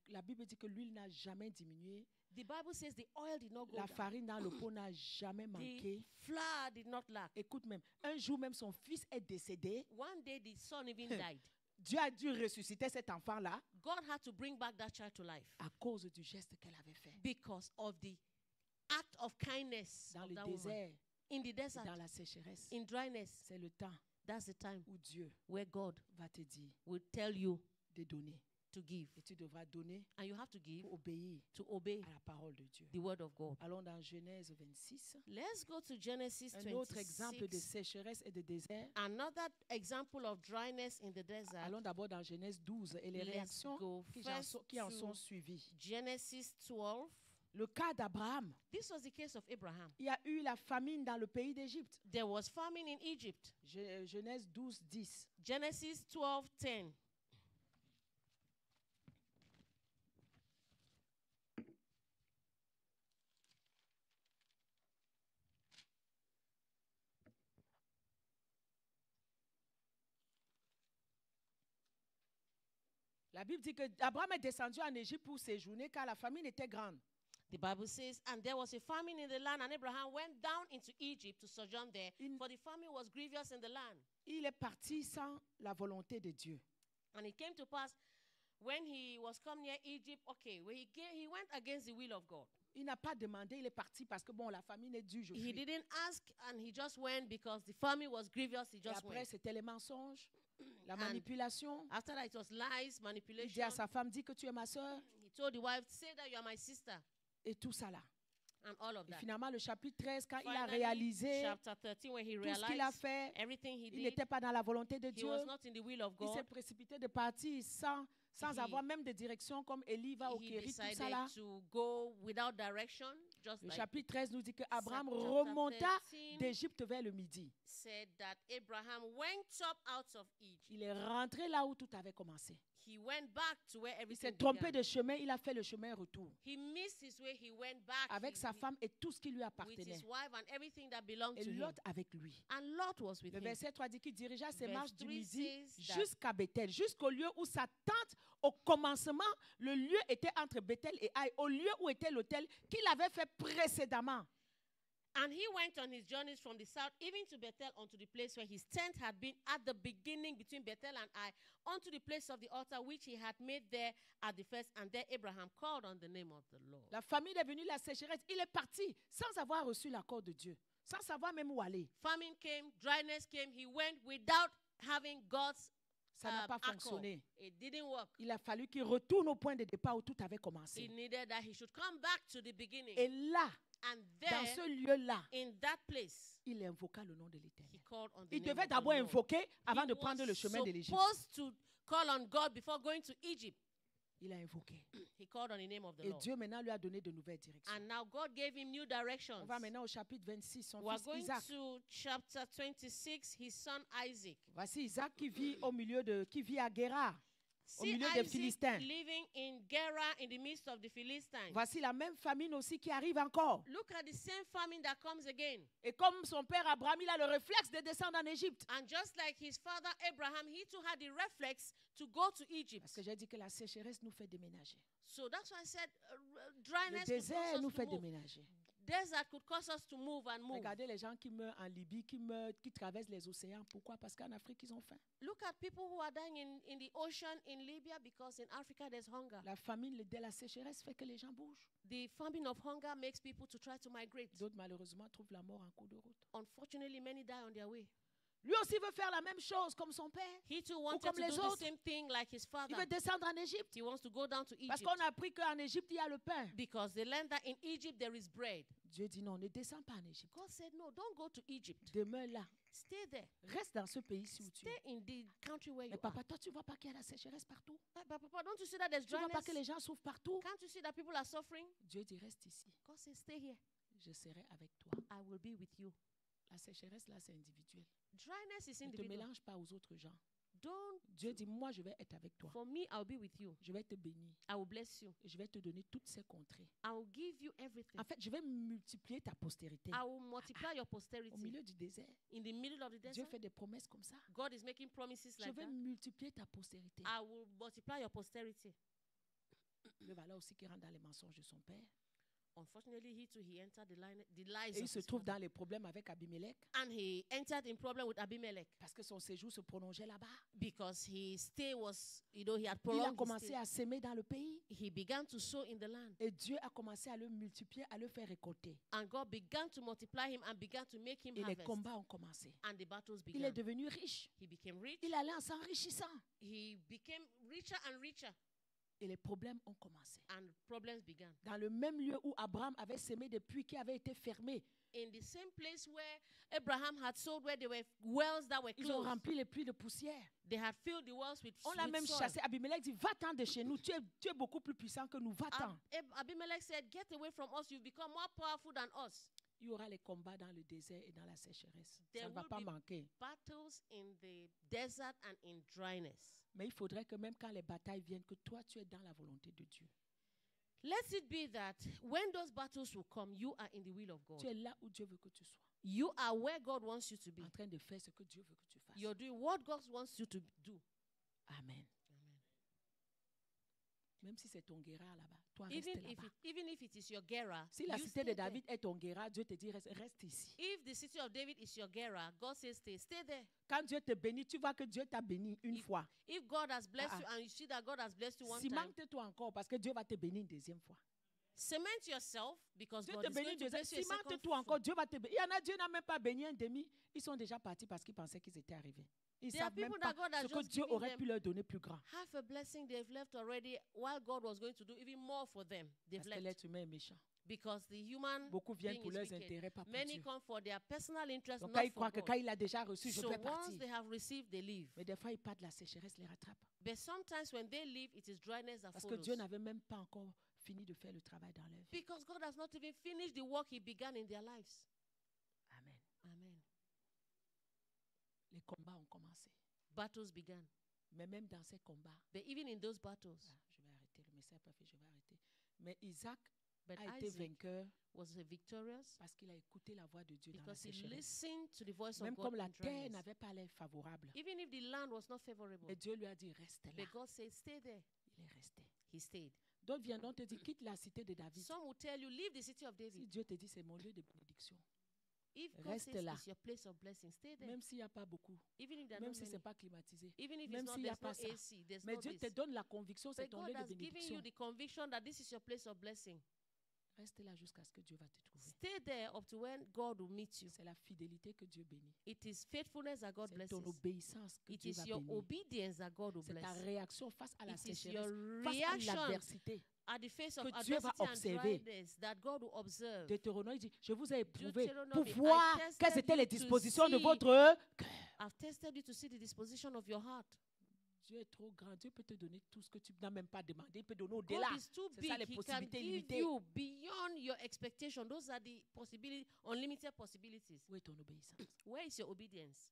La Bible dit que l'huile n'a jamais diminué. The Bible says the oil did not go La down. farine dans le pot n'a jamais The manqué. flour did not lack. Écoute même, un jour même son fils est décédé. One day the son even died. Dieu a dû ressusciter cet enfant-là God had to bring back that child to life à cause du geste qu'elle avait fait. because of the act of kindness Dans of le that woman. désert, In the et desert, dans la sécheresse, in dryness, c'est le temps that's the time où Dieu where God va te dire will tell you de donner. to give. Et tu devras donner And you have to give pour obéir to obey à la parole de Dieu. the word of God. Allons dans Genèse 26. Let's go to Genesis Un autre exemple de 26. sécheresse et de désert. Another example of dryness in the desert. Allons d'abord dans Genèse 12 et les Let's réactions go qui en first sont to suivies. Genesis 12. Le cas d'Abraham, This was the case of Abraham. il y a eu la famine dans le pays d'Égypte. There was famine in Egypt. Genèse 12, 10. Genesis 12:10. La Bible dit que Abraham est descendu en Égypte pour séjourner car la famine était grande. The Bible says, and there was a famine in the land, and Abraham went down into Egypt to sojourn there, for the famine was grievous in the land. Il est parti sans la volonté de Dieu. And it came to pass when he was come near Egypt, okay, when he went against the will of God. Il n'a pas demandé, il est parti parce que bon, la famine est dure, je He fuis. didn't ask, and he just went because the famine was grievous. He Et just après, went. c'était les mensonges, la And manipulation. After that, it was lies, Il dit manipulation. à sa femme, dis que tu es ma soeur, He told the wife, say that you are my sister, et tout ça là. and all of Et that. finalement, le chapitre 13, quand il a Finally, réalisé chapter 13, when he tout ce qu'il a realized fait, everything he il did, n'était pas dans la volonté de he Dieu. was not in the will of Il s'est God. précipité de partir sans He- avoir même de direction comme Élie va au He Kérit, tout ça decided là. to go without direction, just Le like chapitre 13 nous dit que Abraham chapter remonta 13 d'Égypte vers le midi. said that Abraham went up out of Egypt. Il est rentré là où tout avait commencé. He went back to where Il everything s'est trompé began. de chemin, il a fait le chemin retour. He missed his way. He went back Avec sa femme et tout ce qui lui with appartenait. his wife and everything that belonged Et to him. Lot avec lui. And Lot was with Le him. verset 3 dit qu'il dirigea ses Verse marches du 3 midi says that- jusqu'à Bethel, jusqu'au lieu où sa tente, au commencement, le lieu était entre Bethel et Haï, au lieu où était l'autel qu'il avait fait précédemment. And he went on his journeys from the south, even to Bethel, unto the place where his tent had been at the beginning between Bethel and Ai, unto the place of the altar which he had made there at the first. And there Abraham called on the name of the Lord. La famine est venue, la sécheresse, il est parti sans avoir reçu l'accord de Dieu, sans savoir même où aller. Famine came, dryness came. He went without having God's Ça n'a pas accord. fonctionné. It didn't work. Il a fallu qu'il retourne au point de départ où tout avait He commencé. needed that he should come back to the beginning. Et là, And dans there, ce lieu-là, in that place, il invoqua le nom de he l'Éternel. called on the Il name devait of the d'abord Lord. invoquer avant He de prendre le was chemin de l'Égypte. supposed to call on God before going to Egypt. Il a invoqué. He called on the name of the Et Lord. Dieu maintenant lui a donné de nouvelles directions. And now God gave him new directions. On va maintenant au chapitre 26, son We are fils going Isaac. to chapter 26, his son Isaac. Voici Isaac qui vit qui vit à Guérar, au See milieu des Isaac Philistins. living in Gerar in the midst of the Philistines. Voici la même famine aussi qui arrive encore. Look at the same famine that comes again. Et comme son père Abraham, il a le réflexe de descendre en Égypte. And just like his father Abraham, he too had the reflex to go to Egypt. Parce que j'ai dit que la sécheresse nous fait déménager. So that's why I said Le dryness could désert cause nous us fait to move. déménager. Desert could cause us to move and move. Regardez les gens qui meurent en Libye, qui traversent les océans. Pourquoi? Parce qu'en Afrique, ils ont faim. Look at people who are dying in the ocean in Libya because in Africa there's hunger. La famine, de la sécheresse fait que les gens bougent. The famine of hunger makes people to try to migrate. D'autres, malheureusement, trouvent la mort en cours de route. Unfortunately, many die on their way. Lui aussi veut faire la même chose comme son père. He too wanted comme to les do the autres. same thing like his Il father. veut descendre en Égypte. He wants to go down to Parce Egypt qu'on a appris qu'en Égypte, il y a le pain. because they learned that in Egypt there is bread. Dieu dit non, ne descends pas en Égypte. God said, no, don't go to Egypt. Demeure là. Stay there. Reste dans ce pays-ci où tu Stay es. in the country where Mais you are. papa, toi, tu vois pas qu'il y a la sécheresse partout? But Papa, don't you see that there's Tu vois pas dryness? que les gens souffrent partout? Can't you see that people are suffering? Dieu dit reste ici. God says, stay here. Je serai avec toi. I will be with you. La sécheresse là, c'est individuel. Dryness is Ne te individual. mélange pas aux autres gens. Don't. Dieu dit moi, je vais être avec toi. For me, I'll be with you. Je vais te bénir. I will bless you. Et je vais te donner toutes ces contrées. I will give you everything. En fait, je vais multiplier ta postérité. I will multiply your Au posterity. milieu du désert, In the middle of the Dieu desert, fait des promesses comme ça. God is making promises Je like vais that. multiplier ta postérité. I will multiply your posterity. Le voilà aussi qui rentre dans les mensonges de son père. Unfortunately, he entered the lies Et il of se his trouve father. dans les problèmes avec Abimelech And he entered in problem with Abimelech parce que son séjour se prolongeait là-bas. because his stay was, he had Il a prolonged his commencé stay. à s'aimer dans le pays. He began to sow in the land. Et Dieu a commencé à le multiplier, à le faire récolter. And God began to multiply him and began to make him Et les harvest. combats ont commencé. And the battles Il est began. devenu riche. He became rich. Il allait en s'enrichissant. He became richer and richer. Et les problèmes ont commencé. And problems began. Dans le même lieu où Abraham avait semé des puits qui avaient été fermés, In the same place where Abraham had sowed, where there were wells that were ils ont closed, rempli les puits de poussière. they had filled the wells with, On l'a même soil. chassé. Abimelech dit, va-t'en de chez nous. Tu es beaucoup plus puissant que nous. Va-t'en. Abimelech said, get away from us. You've become more powerful than us. Il y aura les combats dans le désert et dans la sécheresse. There Ça ne va will pas be manquer. Battles in the desert and in dryness. Mais il faudrait que même quand les batailles viennent, que toi, tu es dans la volonté de Dieu. Let it be that when those battles will come, you are in the will of God. Tu es là où Dieu veut que tu sois. You are where God wants you to be. En train de faire ce que Dieu veut que tu fasses. You're doing what God wants you to do. Amen. Amen. Même si c'est ton guérard là-bas, toi Even reste là-bas. even if it is your Gera, Si la you cité stay de there. David est ton guérard, Dieu te dit reste ici. If the city of David is your Gera, God says stay there. Quand Dieu te bénit, tu vois que Dieu t'a béni une fois. If God has blessed Ah, you and you see that God has blessed you one time, Cimente-toi encore parce que Dieu va te bénir une deuxième fois. cement yourself because Dieu God te is bénit going une to deuxième. bless you a second Cimente-toi encore, Dieu va te bénir. Il y en a, Dieu n'a même pas béni un demi. Ils sont déjà partis parce qu'ils pensaient qu'ils étaient arrivés. Ils ne There are savent même people pas that God has ce que just Dieu given aurait them pu leur donner plus grand. half a blessing they've left already while God was going to do even more for them. They've Parce que left l'être humain est méchant. because the human Beaucoup viennent being pour is leurs wicked. intérêts, pas pour Many Dieu. come for their personal interest, Donc not quand ils for croient que God. quand il a déjà reçu, je So peux once partir. they have received, they leave. Mais des fois, ils partent, la sécheresse les rattrape. But sometimes when they leave, it is dryness that Parce que follows. Dieu n'avait même pas encore fini de faire le travail dans leur vie. Because God has not even finished the work He began in their lives. Amen. Amen. Les combats ont commencé. Battles began. Mais même dans ces combats, But even in those battles, je vais arrêter, le message n'est pas fait, je vais arrêter. Mais Isaac but a été Isaac vainqueur was victorious parce qu'il a écouté la voix de Dieu dans la because he sécheresse. listened to the voice Même of God comme la in terre dryness. n'avait pas l'air favorable. Even if the land was not favorable, Et Dieu lui a dit, reste là. but God said, stay there. Il est resté. He stayed. D'autres viendront te dire, quitte la cité de David. Some will tell you, leave the city of Si David. Dieu te dit, c'est mon lieu de bénédiction. If God Reste says là. it's your place of blessing, stay there. Même s'il n'y a pas beaucoup, Even if there are même not si ce n'est many. pas climatisé. Even if même it's not, s'il y a there's no pas ça. AC, there's Mais no Dieu this. te donne la conviction, c'est But ton God lieu de has given bénédiction. you the conviction that this is your place of blessing. Reste là jusqu'à ce que Dieu va te trouver. Stay there up to when God will meet you. C'est la fidélité que Dieu bénit. It is faithfulness that God C'est blesses. ton obéissance que It Dieu is va your bénir. obedience that God will C'est ta bless. réaction face à la It is sécheresse, your face à reaction l'adversité. at the face of que Dieu va adversity and observer. dryness that God will observe. Deutéronome dit, je vous ai éprouvé Deutéronome, pour voir I tested quelles étaient les you to dispositions de see. votre cœur. I've tested you to see the disposition of your heart. Dieu est trop grand. Dieu peut te donner tout ce que tu n'as même pas demandé. Il peut donner au-delà. God is too C'est big. ça les He can possibilités give illimitées. you beyond your expectation. Those are the possibility, unlimited possibilities. Où est ton obéissance? Where is your obedience?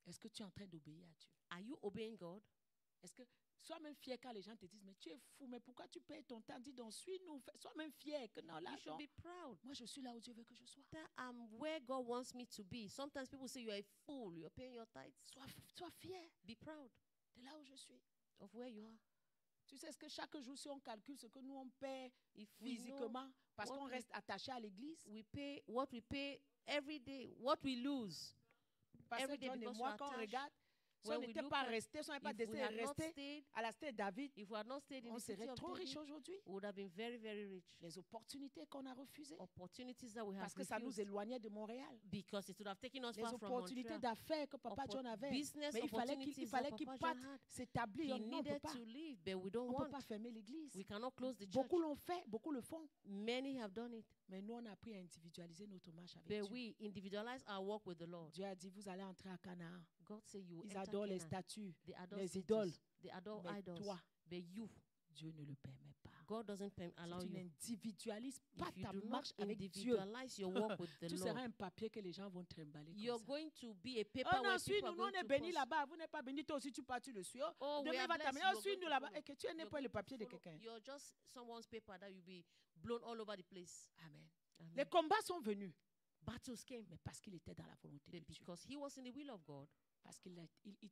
Est-ce que tu es en train d'obéir à Dieu? Are you obeying God? Est-ce que sois même fier quand les gens te disent mais tu es fou, mais pourquoi tu perds ton temps? Dis donc, suis-nous. Sois même fier que non, là, You should non. be proud Moi, je suis là où Dieu veut que je sois. that I'm where God wants me to be. Sometimes people say you are a fool. You're paying your tithes. Sois fier Be proud de là où je suis. of where you are. Tu sais ce que chaque jour, si on calcule ce que nous on paie If we know physiquement, parce what qu'on we- reste attaché à l'église, we pay what we pay every day, what we lose. parce que every day John et because moi, we are quand on attached. regarde, si When on we n'était look pas at- resté, si on n'avait pas If we décidé had de not rester stayed, à la cité de David, if we had not stayed in on the city serait of trop riche David, aujourd'hui. we would have been very, very rich. Les opportunités qu'on a refusées, Opportunities that we have parce que ça nous refused éloignait de Montréal. because it would have taken us Les far from opportunités Montreal. d'affaires que Papa John avait. Business Mais il fallait opportunities qu'il that Papa parte John had. s'établir. He Non, on ne peut needed pas. to leave, but we don't On ne peut want. pas fermer l'église. We cannot close the church. Beaucoup l'ont fait, beaucoup le font. Many have done it, Mais nous, on a appris à individualiser notre marche avec but Dieu. we individualize our walk with the Lord. Dieu a dit, vous allez entrer à Canaan. God said you will Ils enter adorent les Canaan. statues, They adore les statues. idoles. They adore Mais idols. toi, But you, Dieu ne le permet pas. God doesn't allow Si tu you. n'individualises pas If you ta do not marche avec Dieu, individualize your walk with the tu seras Lord, un papier que les gens vont trimballer comme you're ça. going to be a paper Oh non, where people suis-nous, are nous going on est to bénis post. là-bas. Vous n'êtes pas bénis, toi aussi tu pars, tu le suis. Oh, Oh, we demain are il va blessed, t'amener. you're Oh, going suis-nous to là-bas. follow. Et que tu es né You're pour le going to papier de follow. quelqu'un. You're just someone's paper that you'll be blown all over the place. Amen. Amen. Les combats sont venus, Battles came, mais parce qu'il était dans la volonté de but Dieu. because he was in the will of God, Parce qu'il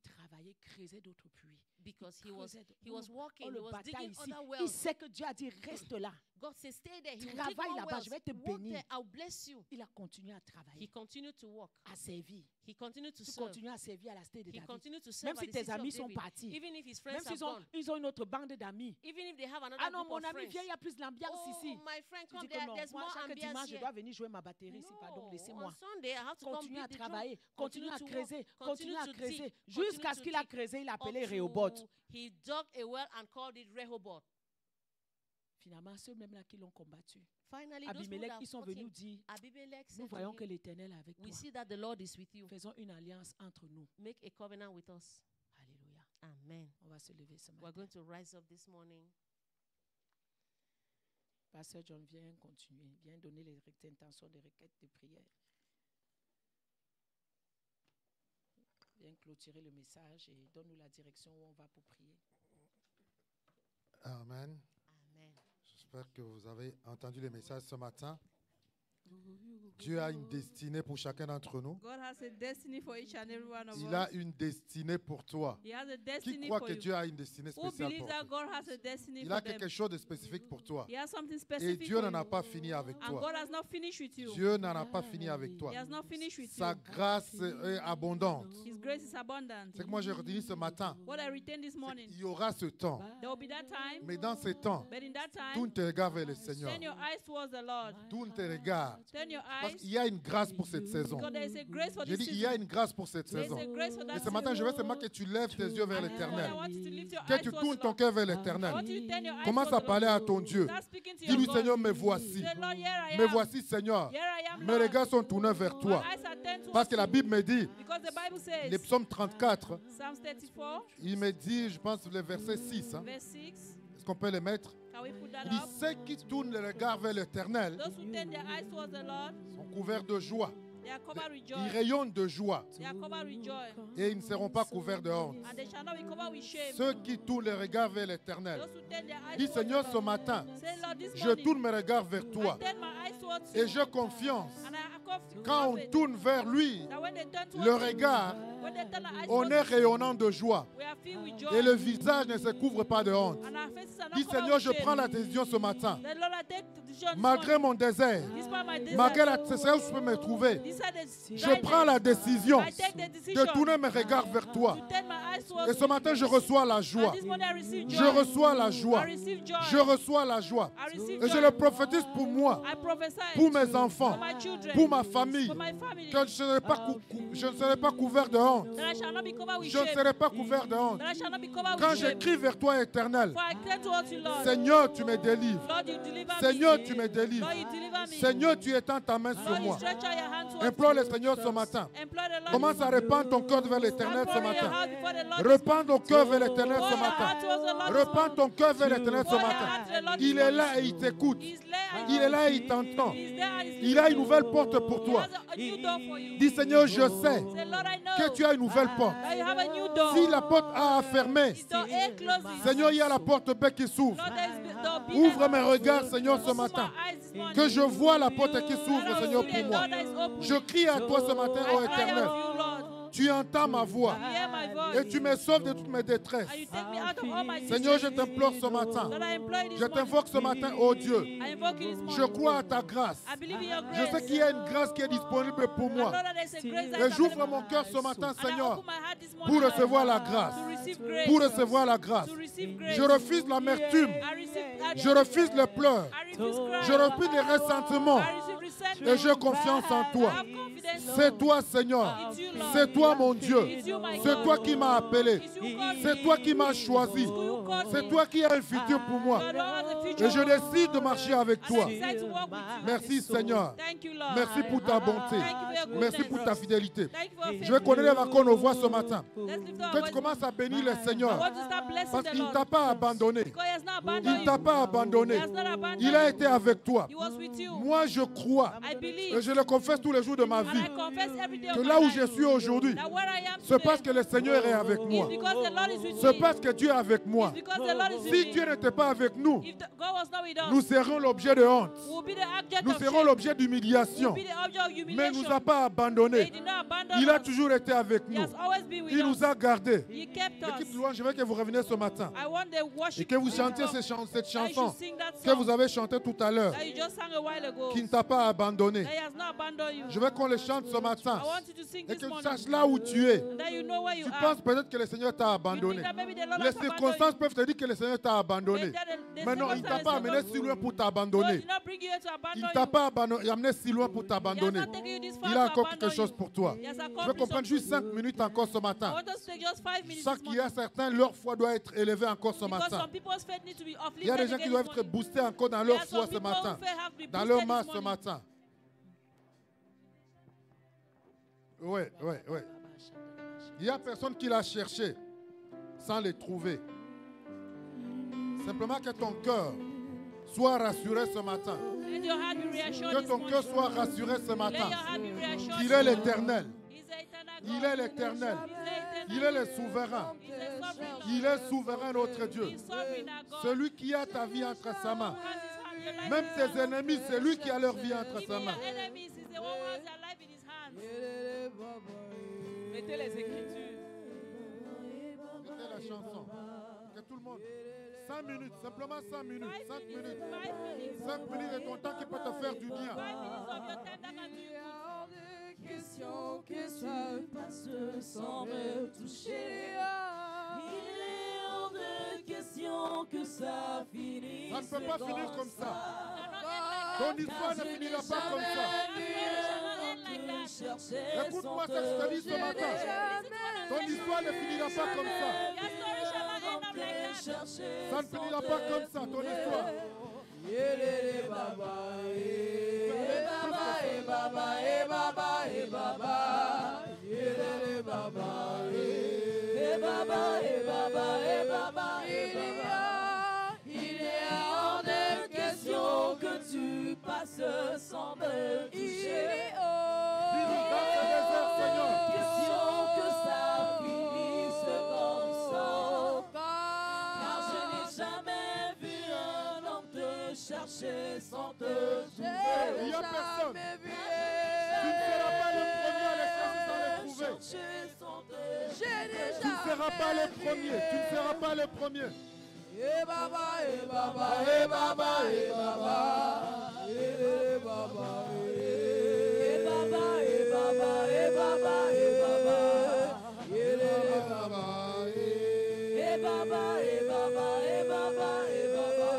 travaillait, creusait d'autres puits. because Il creusait he was walking, on he le was bataille digging ici. other Il wells. sait que Dieu a dit, reste là. God said, stay there. He will dig Travaille more là-bas, wells. je vais te Walk bénir. there, I'll bless you. Il a continué à He travailler, continued to walk. à servir. He continued to Tu serve. continues à servir à la cité de He David. continued to Même serve si at the tes city of amis sont David. partis, Even if his même friends have s'ils ont, gone. ils ont une autre bande d'amis. Even if they have another Ah non, group mon of ami, friends. viens, il y a plus d'ambiance Oh, ici. my friend, Tu come dis que there. non, There's moi, more chaque ambiance dimanche, je here. dois venir jouer ma batterie ici. Pardon, No, laissez-moi. on Sunday, I have to come Continue à beat the drum. travailler, continue à to creuser, walk, continue à to creuser. dig, Jusqu'à continue ce to qu'il a dig, creusé, il a appelé up Rehoboth. to he dug a well and called it Rehoboth. Finalement, ceux même là qui l'ont combattu, Finally, those who Abimelech, have ils sont fought venus him, dire, Abimelech nous said to voyons him, que l'Éternel est avec we toi. see that the Lord is with you. Faisons une alliance entre nous. Make a covenant with us. Alléluia. Amen. On va se lever ce We're matin. going to rise up this morning. Pasteur John, viens continuer. Viens donner les intentions de requêtes de prière. Viens clôturer le message et donne-nous la direction où on va pour prier. Amen. Amen. J'espère que vous avez entendu le message ce matin. Dieu a une destinée pour chacun d'entre nous. God has a destiny for each and every one of Il a us. une destinée pour toi. He has a Qui destiny croit for que you. Dieu a une destinée Who spéciale believes pour that toi? God has a destiny Il for a them? quelque chose de spécifique pour toi. He has something Et specific Dieu for n'en a you. pas fini avec And toi. God has not finished with you. Dieu n'en a pas fini avec toi. He has not finished with Sa you. grâce est abondante. His grace is abundant. C'est que moi j'ai retenu ce matin. What I retain this C'est morning, qu'il y aura ce temps. there will be that time, Mais dans ce temps, but in that tourne time, tes regards vers le Seigneur. turn your eyes towards the Lord. Tourne tes regards. Turn your Parce eyes, qu'il y a une grâce pour cette saison. because there is a grace for J'ai this dit, il y a season. une grâce pour cette There is saison. a grace for Et that ce matin, je veux season. seulement que tu lèves tes yeux vers And this morning, I l'Éternel. want you to lift your Que eyes tu towards tournes the ton Lord. cœur vers I l'Éternel. want you to turn your eyes Commence à towards the parler Lord. à ton Dieu. Start speaking to Dis-lui, your Seigneur, God. me voici. Say, Lord, here I Me am. voici, Seigneur. Here I am, Mes Lord. regards sont tournés vers My toi. eyes are turned towards Parce que la you. Bible me dit, Because the Bible says, les psaumes 34, Psalms 34, il me dit, je pense, le verset 6. hein. verse 6. Est-ce qu'on peut le mettre? Can we put that Il dit, up? ceux qui tournent le regard vers l'Éternel Those who turn their eyes towards the Lord, sont couverts de joie. they are covered with Ils joy. rayonnent de joie. They are covered with joy. Et ils ne seront pas couverts de honte. And they shall not be covered with shame. Ceux qui tournent le regard vers l'Éternel. Those who turn their eyes Dis, towards Seigneur, the ce Lord. matin, Say, Lord, this je morning, tourne mes regards vers I toi. turn my eyes towards Et you. j'ai confiance. And I have Quand on confidence tourne vers lui, that when they turn le towards you, regard, when they turn their eyes on towards est you, rayonnant de joie. we are filled with joy. Et le visage ne se couvre pas de honte. And our faces are not Dis, covered Seigneur, with je shame. prends la décision ce matin. The Lord, I take the decision this Malgré morning. mon désert, Despite my desire, malgré la c'est où je peux me trouver, despite the je dryness, prends la décision I take the de decision tourner mes regards vers toi. to turn my eyes towards Et ce matin, je reçois la you. joie. And this morning I receive Je joy. reçois la joie. I receive joy. Je reçois la joie. I receive Et je joy. le prophétise pour moi, I prophesy pour mes enfants, for my children, pour ma famille, for my family, que je ne serai pas couvert de honte. that I shall not be covered with Je ne shame. serai pas couvert de honte. That I shall not be covered Quand with shame. j'écris vers toi, Éternel, For I cry towards you, Lord. Seigneur, tu me délivres. Lord, you deliver Seigneur, me. tu me délivres. Lord, you deliver me. Seigneur, tu étends ta main sur Lord, you moi. stretch out your hand towards Implore me. le Seigneur ce matin. Employ the Lord. Commence à répandre ton cœur vers l'éternel ce Pour your matin. heart before the Lord. Repends ton cœur vers l'éternel Pour ce your matin. heart towards the Lord. Repends ton cœur vers l'éternel ce Pour your matin. heart to the Lord. Il est là et il t'écoute. He's there and Il est là et il t'entend. He's there and he's Il a une nouvelle porte pour He toi. has a new door for you. Dis Seigneur, je sais Say, Lord, I know que tu as une nouvelle porte. that you have a new door. Si la porte A a fermé, If door A closes, Seigneur, il y a la porte B qui s'ouvre. Lord, there is door B. Ouvre mes regards, Seigneur, ce Open matin. my eyes this morning. Que je vois la porte qui s'ouvre, Let us Seigneur, see pour the moi. door that is open. Je crie à toi ce matin, ô I cry Éternel. out to you, Lord. Tu entends ma voix You hear my voice. et tu me sauves de toutes mes détresses. And you take me out of all my Seigneur, je situations. t'implore ce matin. Lord, I implore you this Je morning. t'invoque ce matin, ô Dieu. I invoke you this morning. Je crois à ta grâce. I believe in your Je grace. sais qu'il y a une grâce qui est disponible pour I know moi. that there's a grace that Et is j'ouvre available. mon cœur ce matin, And I Seigneur, open my heart this morning, pour Lord, recevoir la grâce. to receive grace. Pour recevoir la grâce. To receive grace. Je refuse l'amertume. Je refuse les pleurs. Je refuse les ressentiments. Et j'ai confiance en toi. C'est toi, Seigneur. C'est toi, mon Dieu. C'est toi qui m'as appelé. C'est toi qui m'as choisi. C'est toi qui as un futur pour moi. Et je décide de marcher avec toi. Merci, Seigneur. Merci pour ta bonté. Merci pour ta fidélité. Je vais connaître encore nos voix ce matin. Que tu commences à bénir le Seigneur. Parce qu'il ne t'a pas abandonné. Il ne t'a pas abandonné. Il a été avec toi. Moi, je crois, et je le confesse tous les jours de ma vie, que là où je suis aujourd'hui, c'est parce que le Seigneur est avec moi. C'est parce que Dieu est avec moi. Si Dieu n'était pas avec nous, nous serions l'objet de honte. Nous serons l'objet d'humiliation. Mais il ne nous a pas abandonnés. Il a toujours été avec nous. Il nous a gardés. L'équipe de louange, je veux que vous reveniez ce matin et que vous chantiez cette chanson que vous avez chantée tout à l'heure, qui ne t'a pas abandonné. Je veux qu'on le chante ce matin et que tu saches là où tu es. Tu penses peut-être que le Seigneur t'a abandonné. Les circonstances peuvent te dire que le Seigneur t'a abandonné. Mais non, il ne t'a pas amené si loin pour t'abandonner. Il ne t'a pas amené si loin pour t'abandonner. Il a encore quelque chose pour toi. Je veux comprendre juste 5 minutes encore ce matin. Je sens qu'il y a certains, leur foi doit être élevée encore ce matin. Il y a des gens qui doivent être boostés encore dans leur foi ce matin, dans leur masse ce matin. Oui. Il y a personne qui l'a cherché sans les trouver. Simplement que ton cœur soit rassuré ce matin. Que ton cœur soit rassuré ce matin. Qu'il est l'Éternel. Il est l'Éternel. Il est le souverain. Il est souverain, notre Dieu. Celui qui a ta vie entre sa main. Même tes ennemis, c'est lui qui a leur vie entre sa main. Mettez les Écritures. Mettez la chanson. Que tout le monde. 5 minutes, simplement 5 minutes. 5 minutes. 5 minutes de ton temps qui peut te faire du bien. Question que ça passe sans me toucher. Il est hors de question que ça finisse. Ça ne peut pas finir comme ça. Ton histoire ne finira pas comme ça. Écoute-moi ce que je te dis ce matin. Ton histoire ne finira pas comme ça. Ça ne finira pas comme ça, ton histoire. Il est hors de question que tu passes sans me toucher. Question que ça finisse comme ça. Car je n'ai jamais vu un homme te chercher sans te trouver. Il n'y a personne. Tu ne seras pas le premier à les chercher sans les trouver. Tu ne seras pas le premier. Tu ne seras pas le premier. Eh baba, eh baba, eh baba, eh baba, eh baba, eh baba, eh baba, eh baba, eh baba, eh baba, eh baba, eh baba, eh baba, eh baba,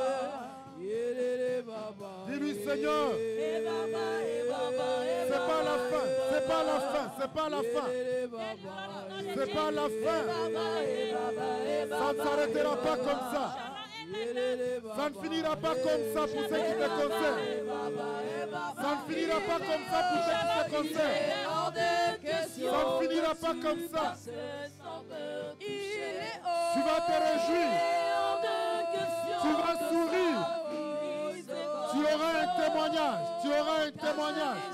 eh baba. Dis-lui, Seigneur, Eh baba, eh baba, eh c'est pas la fin, c'est pas la fin, c'est pas la fin. C'est pas la fin. Ça ne s'arrêtera pas comme ça. Ça ne finira pas comme ça pour ceux qui te concernent. Ça ne finira pas comme ça pour ceux qui te concernent. Ça ne finira pas comme ça. Tu vas te réjouir. Tu vas sourire. Tu auras un témoignage. Tu auras un témoignage.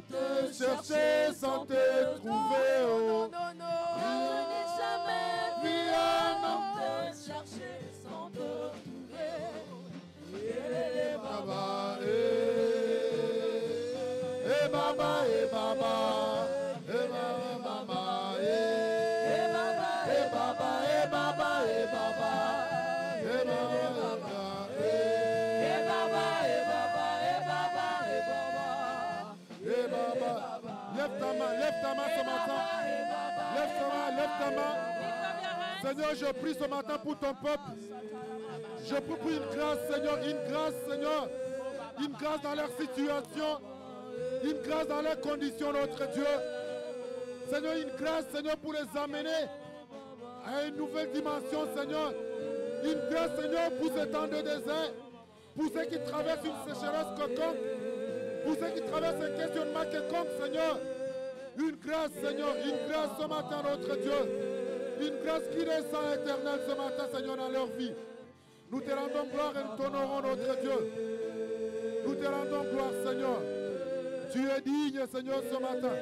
Te chercher sans te trouver. Oh. Lève ta main ce matin. Lève ta main. Seigneur, je prie ce matin pour ton peuple. Je prie pour une grâce, Seigneur, Seigneur. Une grâce dans leur situation. Une grâce dans leurs conditions, notre Dieu. Seigneur, une grâce, Seigneur, pour les amener à une nouvelle dimension, Seigneur. Une grâce, Seigneur, pour ce temps de désert. Pour ceux qui traversent une sécheresse quelconque. Pour ceux qui traversent un questionnement quelconque, Seigneur. Une grâce, Seigneur, une grâce ce matin, notre Dieu. Une grâce qui descend éternelle ce matin, Seigneur, dans leur vie. Nous te rendons gloire et nous t'honorons, notre Dieu. Nous te rendons gloire, Seigneur. Tu es digne, Seigneur, ce matin.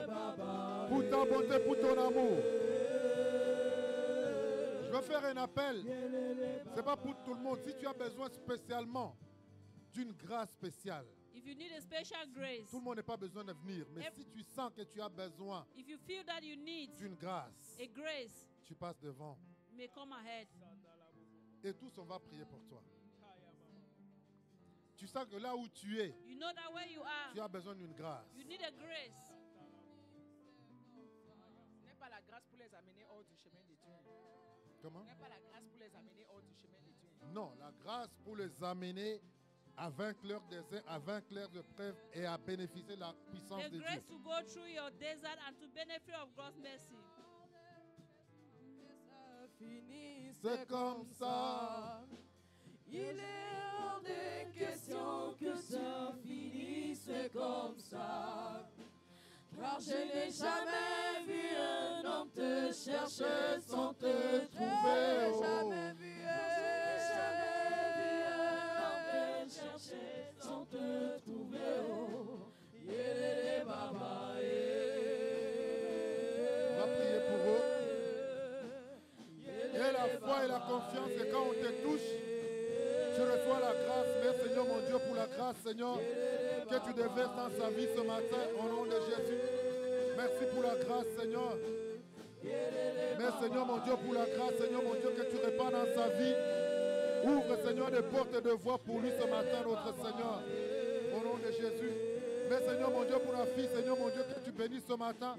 Pour ta bonté, pour ton amour. Je veux faire un appel. Ce n'est pas pour tout le monde. Si tu as besoin spécialement d'une grâce spéciale. If you need a special grace, Tout le monde n'a pas besoin de venir. Mais si tu sens que tu as besoin if you feel that you need d'une grâce, a grace, tu passes devant. you may come ahead. Et tous, on va prier pour toi. Tu sens que là où tu es, You know that where you are, tu as besoin d'une grâce. you need a grace. Ce n'est pas la grâce pour les amener hors du chemin de Dieu. Comment? Ce n'est pas la grâce pour les amener hors du chemin de Dieu. Non, la grâce pour les amener à vaincre leurs désirs, à vaincre leurs épreuves et à bénéficier de la puissance The de Dieu. grace to go through your desert and to benefit of God's mercy. C'est comme ça. Il est hors de question que ça finisse comme ça. Car je n'ai jamais vu un homme te chercher sans te trouver. Jamais vu un homme te chercher sans te trouver. Yélé baba, On va prier pour eux. Et la foi et la confiance, et quand on te touche, tu reçois la grâce. Merci Seigneur mon Dieu pour la grâce, Seigneur, que tu déverses dans sa vie ce matin au nom de Jésus. Merci pour la grâce, Seigneur. Merci Seigneur mon Dieu pour la grâce, Seigneur mon Dieu, que tu répands dans sa vie. Ouvre Seigneur des portes de voie pour lui ce matin, notre Seigneur. Au nom de Jésus. Merci Seigneur mon Dieu pour la fille, Seigneur mon Dieu, que tu bénisses ce matin.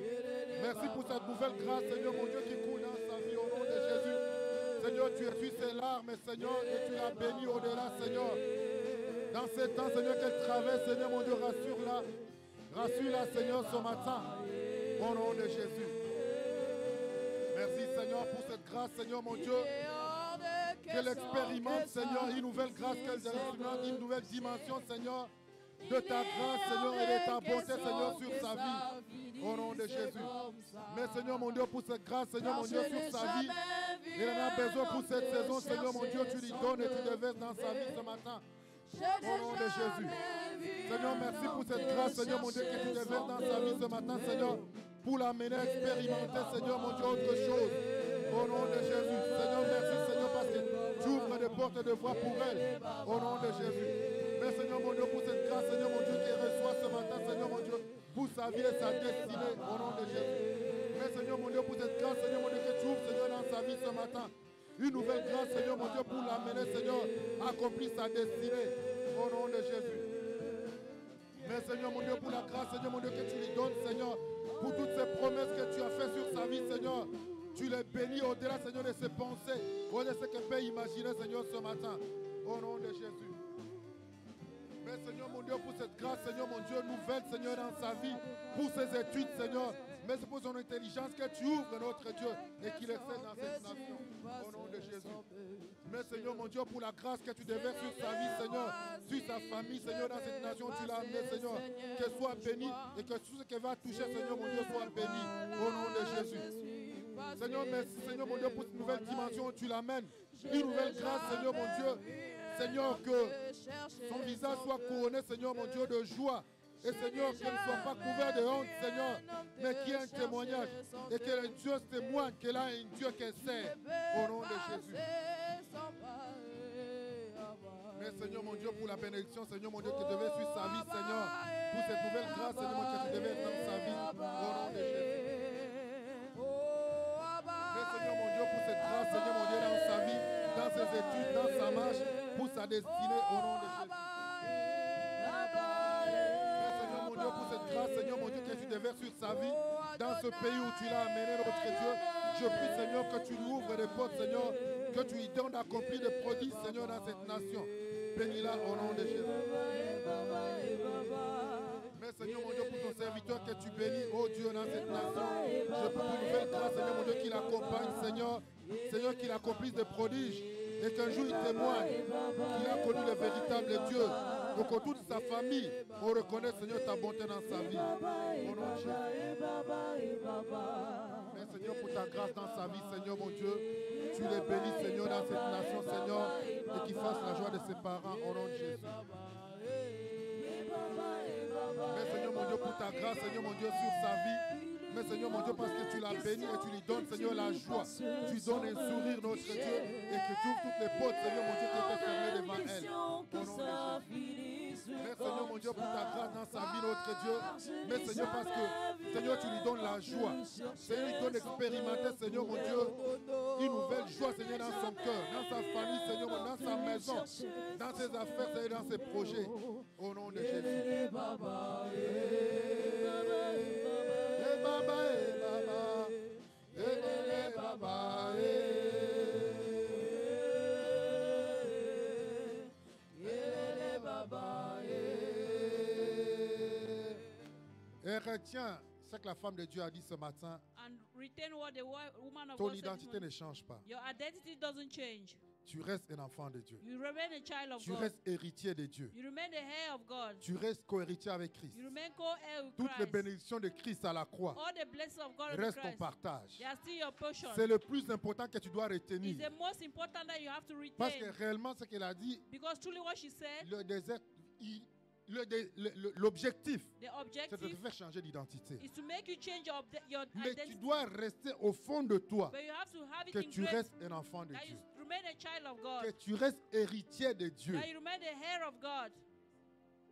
Merci pour cette nouvelle grâce, Seigneur mon Dieu, qui coule dans sa vie au nom de Jésus. Seigneur, tu essuies ses larmes, Seigneur, et tu l'as bénie au-delà, Seigneur. Dans ces temps, Seigneur, qu'elle traverse, Seigneur, mon Dieu, rassure-la. Rassure-la, Seigneur, ce matin. Au nom de Jésus. Merci, Seigneur, pour cette grâce, Seigneur, mon Dieu. Qu'elle expérimente, Seigneur, une nouvelle grâce, qu'elle expérimente une nouvelle dimension, Seigneur, de ta grâce, Seigneur, et de ta bonté, Seigneur, sur sa vie. Au nom de Jésus. Mais, Seigneur, mon Dieu, pour cette grâce, Seigneur, mon Dieu, sur sa vie. Il en a besoin pour cette saison, Seigneur, mon Dieu, tu lui donnes et tu déverses dans sa vie ce matin. Au nom de Jésus. Seigneur, merci pour cette grâce, Seigneur, mon Dieu, que tu déverses dans sa vie ce matin, Seigneur, pour l'amener à expérimenter, Seigneur, mon Dieu, autre chose. Au nom de Jésus. Seigneur, merci, Seigneur, parce que tu ouvres des portes de voie pour elle. Au nom de Jésus. Merci, Seigneur, mon Dieu, pour cette grâce, Seigneur, mon Dieu, qui reçoit ce matin, Seigneur, mon Dieu, pour sa vie et sa destinée. Au nom de Jésus. Merci, Seigneur, mon Dieu, pour cette grâce, Seigneur, mon Dieu, que tu ouvres, Seigneur, dans sa vie ce matin. Une nouvelle grâce, Seigneur, mon Dieu, pour l'amener, Seigneur, à accomplir sa destinée. Au nom de Jésus. Mais Seigneur mon Dieu, pour la grâce, Seigneur mon Dieu, que tu lui donnes, Seigneur, pour toutes ces promesses que tu as faites sur sa vie, Seigneur. Tu les bénis au-delà, Seigneur, de ses pensées, au-delà de ce qu'elle peut imaginer, Seigneur, ce matin. Au nom de Jésus. Mais Seigneur mon Dieu, pour cette grâce, Seigneur mon Dieu, nouvelle, Seigneur, dans sa vie, pour ses études, Seigneur. Mais c'est pour son intelligence que tu ouvres, notre Dieu, et qu'il excelle dans cette nation. Au nom de Jésus. Mais Seigneur, mon Dieu, pour la grâce que tu déverses sur sa vie, Seigneur, sur sa famille, Seigneur, dans cette nation, tu l'as amené, Seigneur. Qu'elle soit bénie et que tout ce qu'elle va toucher, Seigneur, mon Dieu, soit béni. Au nom de Jésus. Seigneur, merci, Seigneur, mon Dieu, pour cette nouvelle dimension où tu l'amènes. Une nouvelle grâce, Seigneur, mon Dieu. Seigneur, que son visage soit couronné, Seigneur, mon Dieu, de joie. Et Seigneur, qu'elle ne soit pas couverte de honte, Seigneur, mais qu'il y ait un témoignage. Et que le Dieu témoigne qu'elle a un Dieu qu'elle sert. Au nom de Jésus. Mais Seigneur, mon Dieu, pour la bénédiction, Seigneur, mon Dieu, qui devait suivre sa vie, Seigneur. Pour cette nouvelle grâce, Seigneur, mon Dieu, que tu devais dans sa vie. Au nom de Jésus. Mais Seigneur, mon Dieu, pour cette grâce, Seigneur, mon Dieu, dans sa vie, dans ses études, dans sa marche, pour sa destinée, au nom de Jésus. Pour cette grâce, Seigneur, mon Dieu, que tu déverses sur sa vie, dans ce pays où tu l'as amené, notre Dieu. Je prie, Seigneur, que tu lui ouvres les portes, Seigneur, que tu lui donnes d'accomplir des prodiges, Seigneur, dans cette nation. Bénis-la au nom de Jésus. Mais Seigneur, mon Dieu, pour ton serviteur que tu bénis, oh Dieu, dans cette nation. Je prie pour une nouvelle grâce, Seigneur, mon Dieu, qui l'accompagne, Seigneur. Seigneur, qu'il accomplisse des prodiges. Et qu'un jour il témoigne qu'il a connu le véritable Dieu. Donc que toute sa famille, on reconnaît, Seigneur, ta bonté dans sa vie. Au nom de Jésus. Mais Seigneur, pour ta grâce dans sa vie, Seigneur, mon Dieu, tu les bénis, Seigneur, dans cette nation, Seigneur, et qu'il fasse la joie de ses parents. Au nom de Jésus. Mais Seigneur, mon Dieu, pour ta grâce, Seigneur, mon Dieu, sur sa vie. Mais Seigneur, mon Dieu, parce que tu l'as béni et tu lui donnes, Seigneur, la joie. Tu donnes un sourire, notre Dieu, et que tu ouvres toutes les portes, Seigneur, mon Dieu, qui étaient fermées devant elle. Au nom de Jésus. Mais Seigneur, mon Dieu, pour ta grâce dans sa vie, notre Dieu. Mais Seigneur, parce que, Seigneur, tu lui donnes la joie. Seigneur, il donne d'expérimenter, Seigneur, mon Dieu, une nouvelle joie, Seigneur, dans son cœur, dans sa famille, Seigneur, dans sa maison, dans ses affaires, Seigneur, dans ses projets. Au nom de Jésus. Et retiens ce que la femme de Dieu a dit ce matin. And retain what the woman of Ton God said identité this ne change pas. Your identity doesn't change. Tu restes un enfant de Dieu. You remain a child of Tu God. restes héritier de Dieu. You remain the heir of God. Tu restes co-héritier avec Christ. You remain co-heir with Toutes les Christ. bénédictions de Christ à la croix All the blessings of God in restent ton Christ, partage. they are still your portion. C'est le plus important que tu dois It's retenir. the most important that you have to Parce que retain. réellement, ce qu'elle a dit, Because truly what she said, le désert, l'objectif, the c'est de te objective faire changer d'identité. is to make you change your Mais tu identity. dois rester au fond de toi But you have to have it que in tu grace restes un enfant de that you Dieu. remain a child of Que God. tu restes héritier de Dieu. That you remain the heir of God.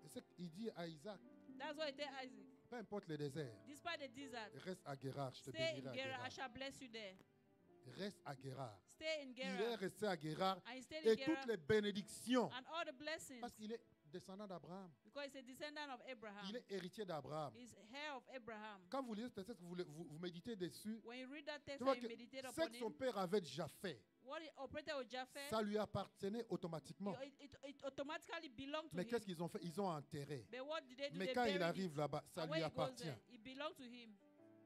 Et c'est ce qu'il dit à Isaac. That's what he told Isaac. Peu importe le désert, Despite the desert, reste à Guérard, je te stay bénirai in à Gerar. I Guérard. shall bless you there. Reste à Guérard. Stay in Il est Gerar. resté à Guérard And he stayed in et Gerar. toutes les bénédictions, And all the blessings. parce qu'il est descendant d'Abraham. Because he's a descendant of Abraham. Il est héritier d'Abraham. He's heir of Abraham. Quand vous lisez ce texte, vous méditez dessus, When you read that text tu vois and que you meditate ce upon que son it, père avait déjà fait, what he operated with Japheth, ça lui appartenait automatiquement. it automatically belonged to Mais him. qu'est-ce qu'ils ont fait? Ils ont enterré. But what did they do? Mais They quand il buried arrive it. là-bas, ça And lui when he goes appartient. there, it belongs to him.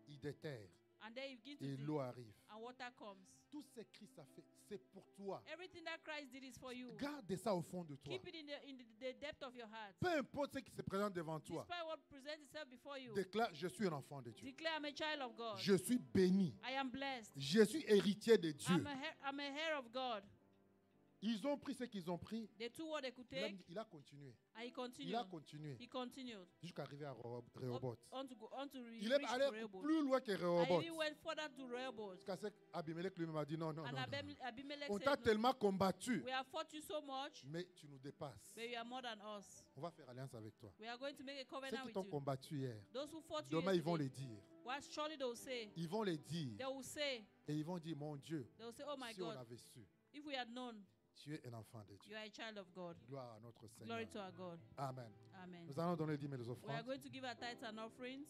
Il déterre And then he begins to et dig, l'eau arrive. and water comes. Tout ce que Christ a fait, c'est pour toi. Everything that Christ did is for you. Garde ça au fond de toi. Keep it in the depth of your heart. Peu importe ce qui se présente devant toi. Despite what presents itself before you, Déclare, je suis un enfant de Dieu. declare I'm a child of God. Je suis béni. I am blessed. Je suis héritier de Dieu. I'm a heir of God. Ils ont pris ce qu'ils ont pris. They took what they could take, Il a continué. and he Il continued. a continué He continued. jusqu'à arriver à Rehoboth. On to Il est reach allé Rehoboth. plus loin que And Rehoboth. he went further to Rehoboth. Jusqu'à ce qu'Abimelech lui-même a dit non, non, And non. non. Abimelech On said, t'a "No, tellement combattu, we have fought you so much, mais tu nous dépasses. but you are more than us. On va faire alliance avec toi. We are going to make a Ceux covenant qui with t'ont you." combattu hier, Those who fought you demain ils vont yesterday, les dire. well, surely they will say, Ils vont les dire. they will say, Et ils vont dire, mon Dieu, they will say, oh my si on God, avait su, if we had known, tu es un enfant de Dieu. you are a child of God. Gloire à notre Glory Seigneur. to our God. Amen. Amen. Nous allons donner les dîmes et les We are offrandes. going to give our tithes and offerings.